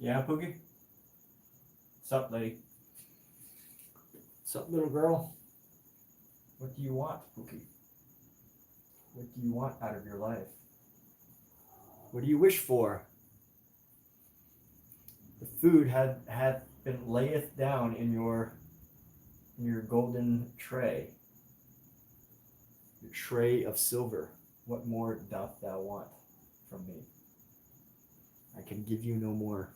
Yeah, Pookie? What's up, lady? What's up, little girl? What do you want, Pookie? What do you want out of your life? What do you wish for? The food had been layeth down in your golden tray. Your tray of silver. What more doth thou want from me? I can give you no more.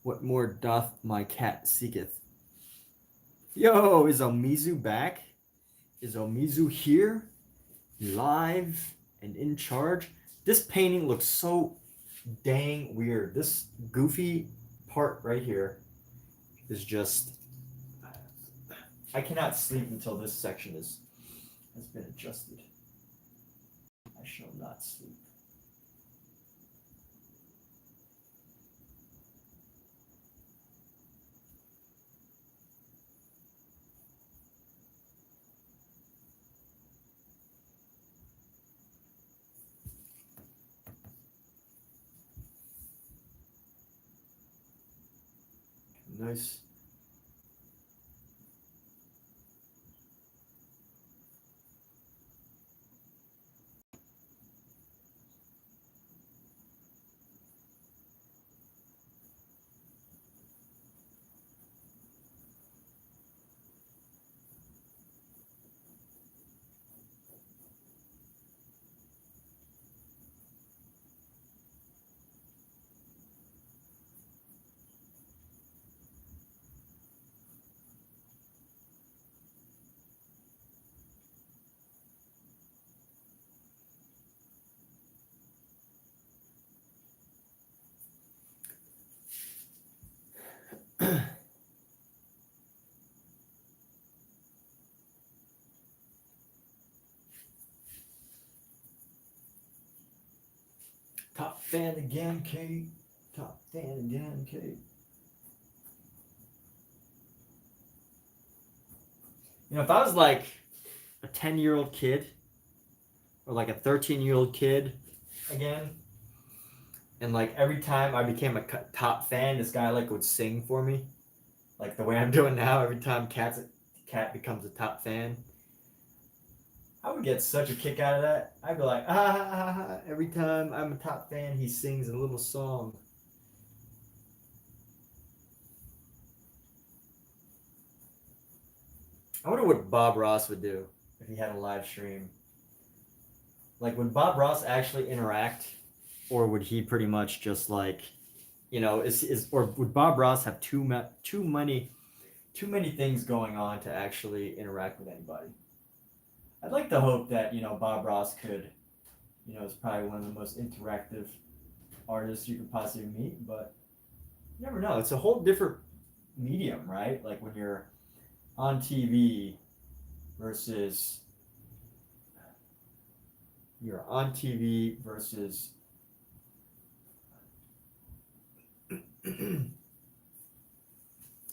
What more doth my cat seeketh? Yo, is Omizu back? Is Omizu here? Live and in charge? This painting looks so dang weird. This goofy part right here is just... I cannot sleep until this section has been adjusted. I shall not sleep. Nice. Top fan again, Kate. Top fan again, Kate. You know, if I was like a 10-year-old kid or like a 13-year-old kid again, and like every time I became a top fan, this guy like would sing for me, like the way I'm doing now. Every time cat becomes a top fan, I would get such a kick out of that. I'd be like, every time I'm a top fan, he sings a little song. I wonder what Bob Ross would do if he had a live stream. Like, would Bob Ross actually interact, or would he pretty much just like, you know, or would Bob Ross have too many things going on to actually interact with anybody? I'd like to hope that, you know, Bob Ross could, you know, is probably one of the most interactive artists you could possibly meet, but you never know. It's a whole different medium, right? Like when you're on TV versus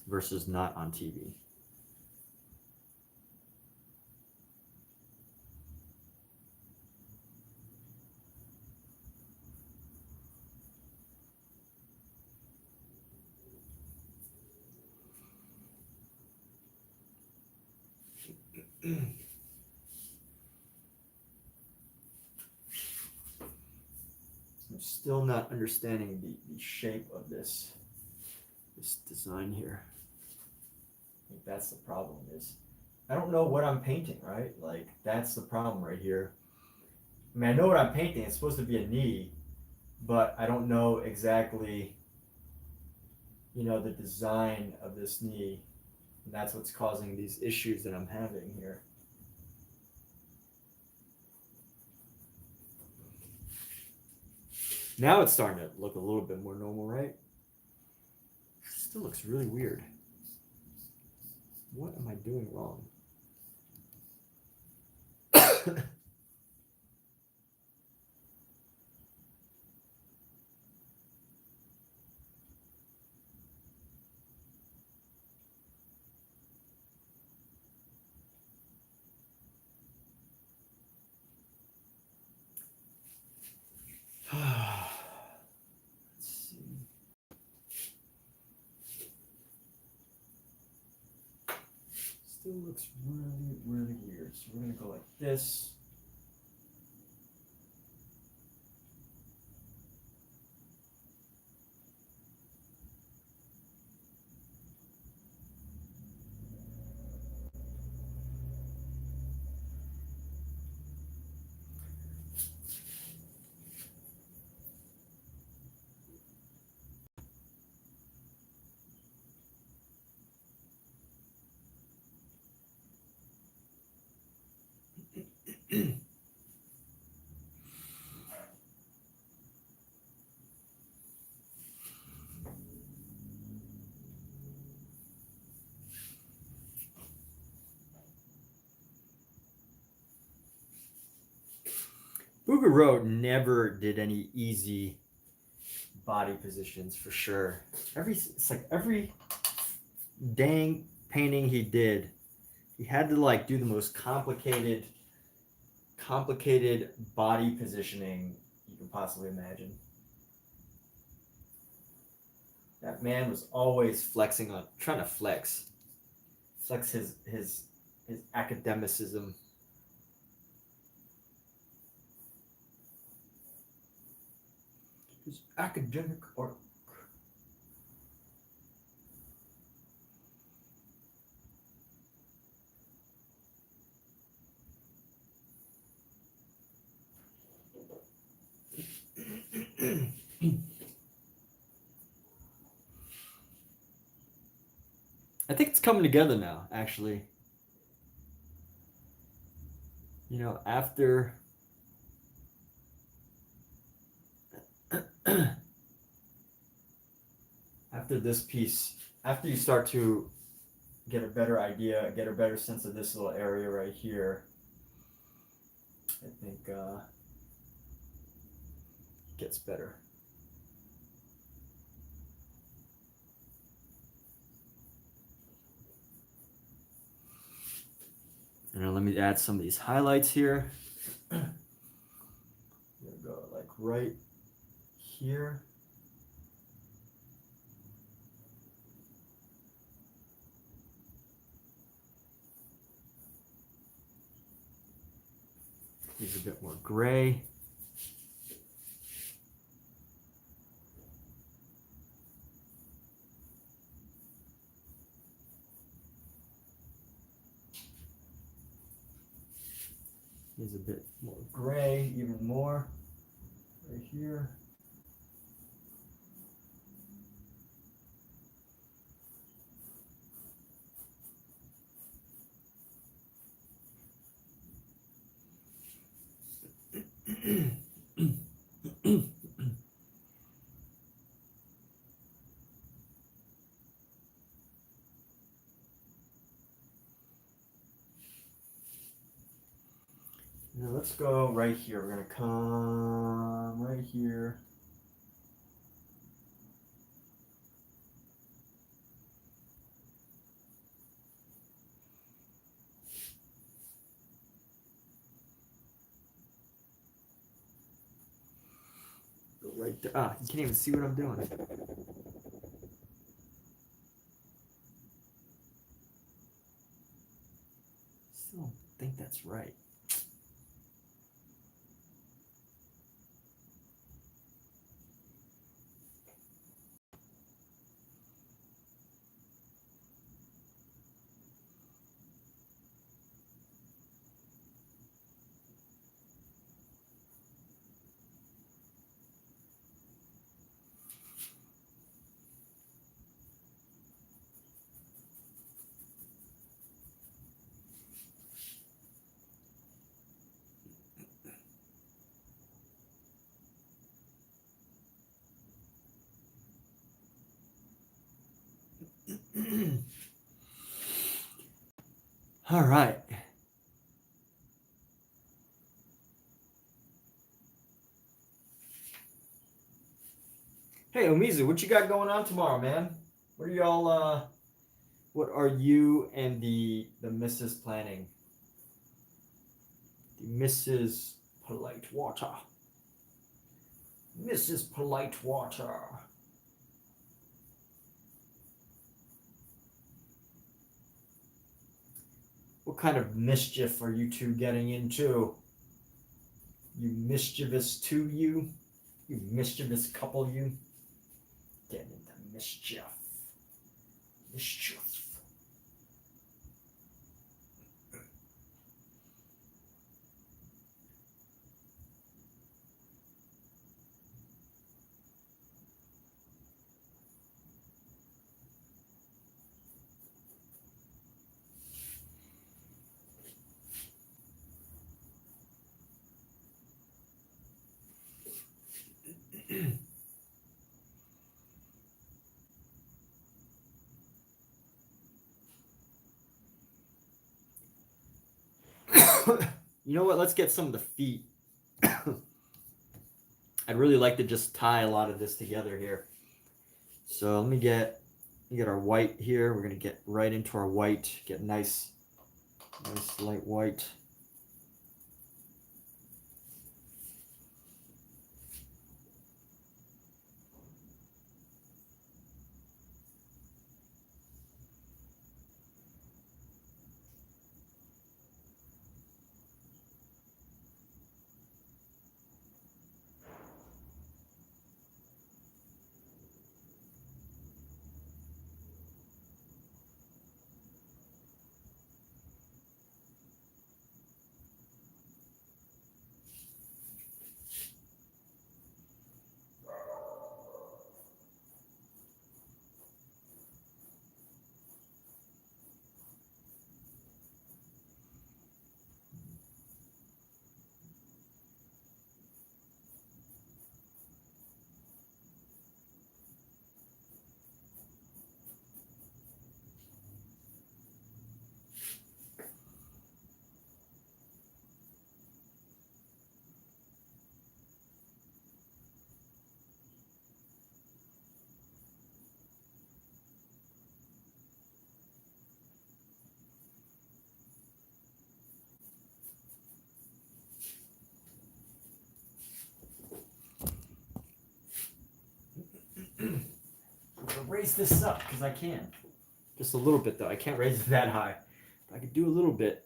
versus not on TV. I'm still not understanding the shape of this design here. I think that's the problem, is I don't know what I'm painting, right? Like, that's the problem right here. I mean, I know what I'm painting. It's supposed to be a knee, but I don't know exactly, you know, the design of this knee. And that's what's causing these issues that I'm having here. Now it's starting to look a little bit more normal, right? Still looks really weird. What am I doing wrong? Still looks really, really weird. So we're gonna go like this. Bouguereau never did any easy body positions, for sure. It's like every dang painting he did, he had to like do the most complicated body positioning you can possibly imagine. That man was always trying to flex his academicism. His academic art. I think it's coming together now, actually. You know, after this piece, after you start to get a better idea, get a better sense of this little area right here, I think it gets better. Now let me add some of these highlights here. There we go, like right here. Use a bit more gray. Needs a bit more gray, even more right here. Now let's go right here. We're going to come right here. Go right there. Ah, you can't even see what I'm doing. Still don't think that's right. All right. Hey, Omizu, what you got going on tomorrow, man? What are y'all, what are you and the Mrs. planning? The Mrs. Polite Water. Mrs. Polite Water. What kind of mischief are you two getting into? You mischievous two, you? You mischievous couple, you? Getting into mischief. Mischief. You know what? Let's get some of the feet. I'd really like to just tie a lot of this together here. So let me get our white here. We're gonna get right into our white. Get nice light white. Raise this up because I can. Just a little bit though. I can't raise it that high. But I could do a little bit.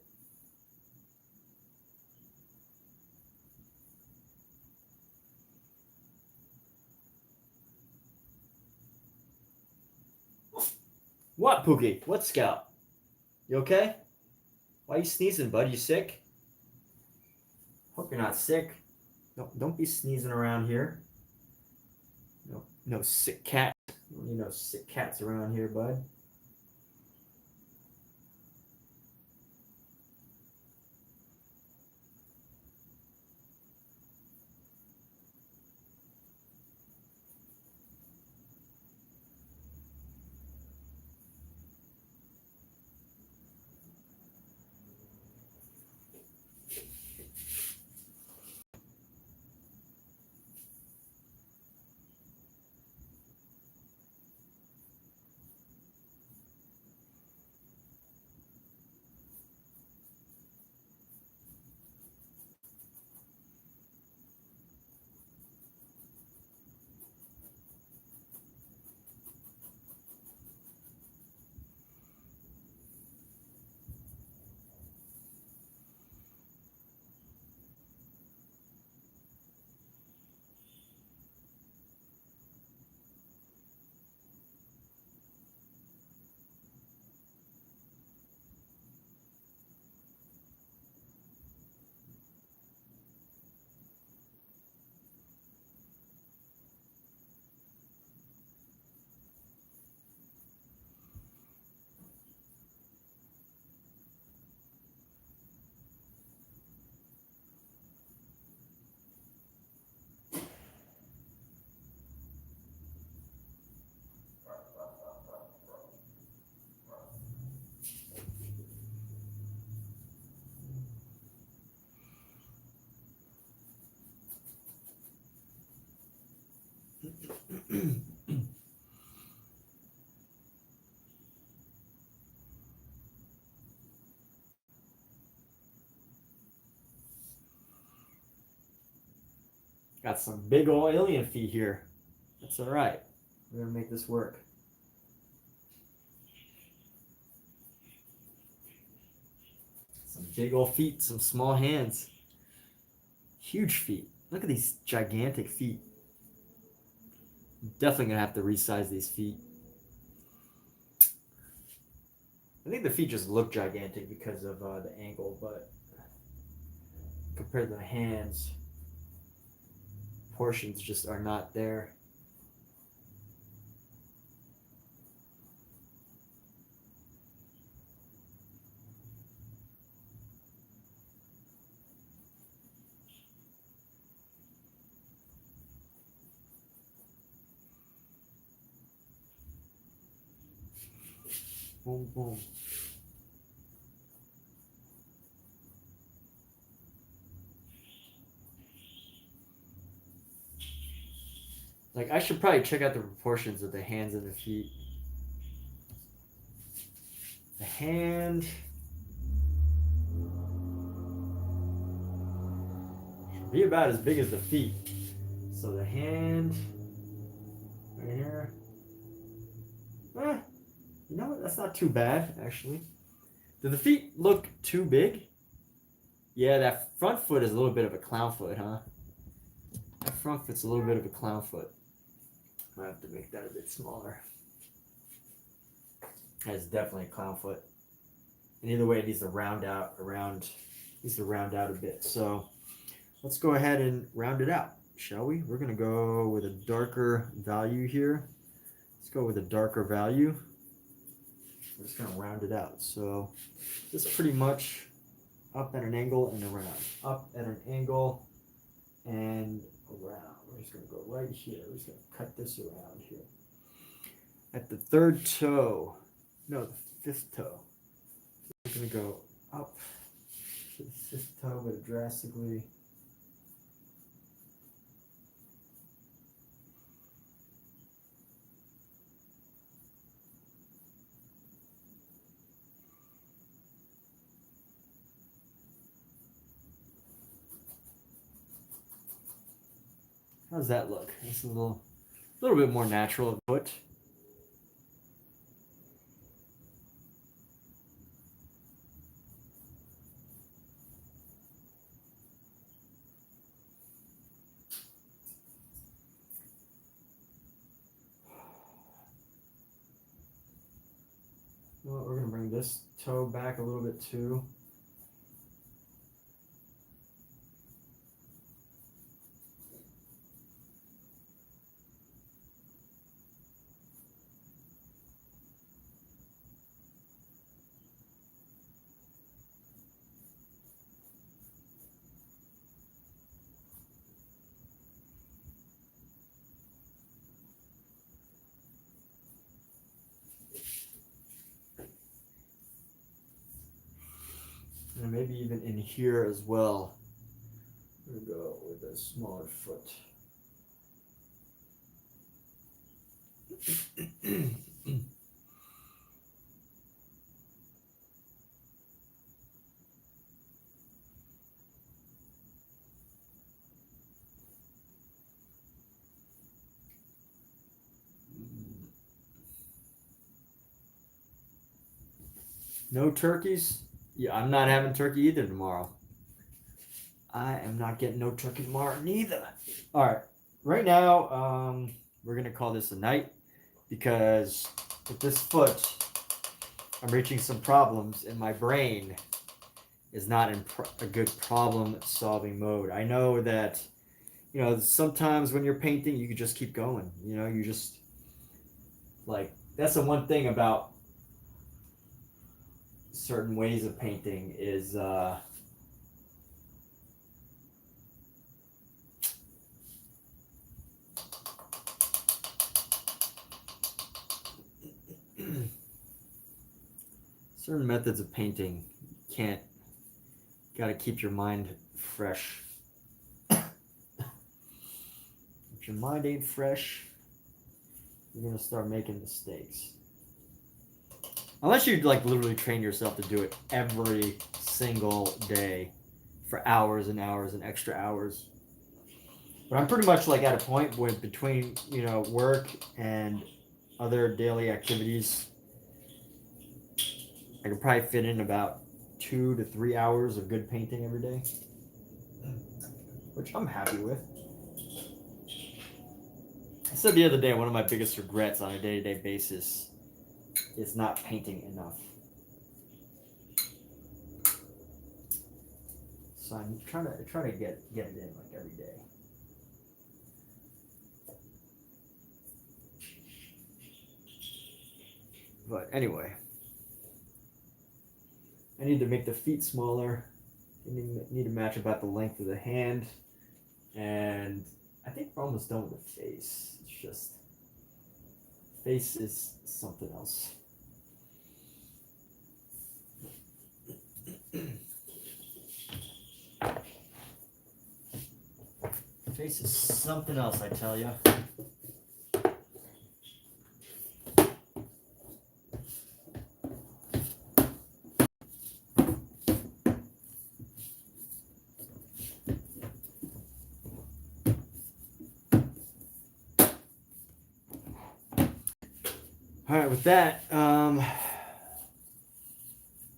What, Pookie? What, Scout? You okay? Why are you sneezing, bud? You sick? Hope you're not sick. No, don't be sneezing around here. No sick cat. You don't need no sick cats around here, bud. Got some big old alien feet here. That's all right. We're gonna make this work. Some big old feet, some small hands. Huge feet. Look at these gigantic feet. I'm definitely gonna have to resize these feet. I think the feet just look gigantic because of the angle, but compared to the hands, portions just are not there. Boom, boom. Like, I should probably check out the proportions of the hands and the feet. The hand should be about as big as the feet. So the hand right here. You know what? That's not too bad, actually. Do the feet look too big? Yeah, that front foot is a little bit of a clown foot, huh? That front foot's a little bit of a clown foot. I have to make that a bit smaller. That's definitely a clown foot. And either way, it needs to round out a bit. So let's go ahead and round it out, shall we? We're gonna go with a darker value here. Let's go with a darker value. We're just gonna round it out. So this is pretty much up at an angle and around. Up at an angle and around. We're just gonna go right here. We're just gonna cut this around here. At the third toe, no, the fifth toe. We're gonna go up to the fifth toe, but drastically. How does that look? It's a little bit more natural foot. Well, we're gonna bring this toe back a little bit too. maybe even in here as well. We'll go with a smaller foot. No turkeys? Yeah, I'm not having turkey either tomorrow. I am not getting no turkey tomorrow neither. All right, right now, we're gonna call this a night because with this foot, I'm reaching some problems and my brain is not in a good problem-solving mode. I know that, you know, sometimes when you're painting, you can just keep going. You know, you just, like, that's the one thing about certain ways of painting is certain methods of painting can't, got to keep your mind fresh. If your mind ain't fresh, you're gonna start making mistakes. Unless you like literally train yourself to do it every single day for hours and hours and extra hours. But I'm pretty much like at a point where between, you know, work and other daily activities, I could probably fit in about 2 to 3 hours of good painting every day, which I'm happy with. I said the other day, one of my biggest regrets on a day-to-day basis is not painting enough. So I'm trying to get it in like every day. But anyway, I need to make the feet smaller. I need to match about the length of the hand, and I think we're almost done with the face. It's just face is something else. Face is something else, I tell you. All right, with that,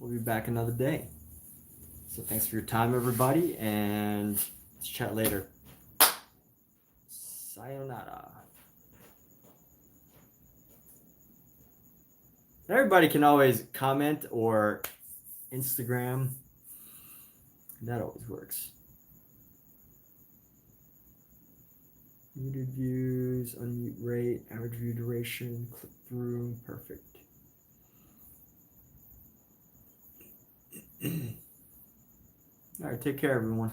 we'll be back another day. So thanks for your time, everybody, and let's chat later. Sayonara. Everybody can always comment or Instagram. That always works. Muted views, unmute rate, average view duration, click through, perfect. All right, take care, everyone.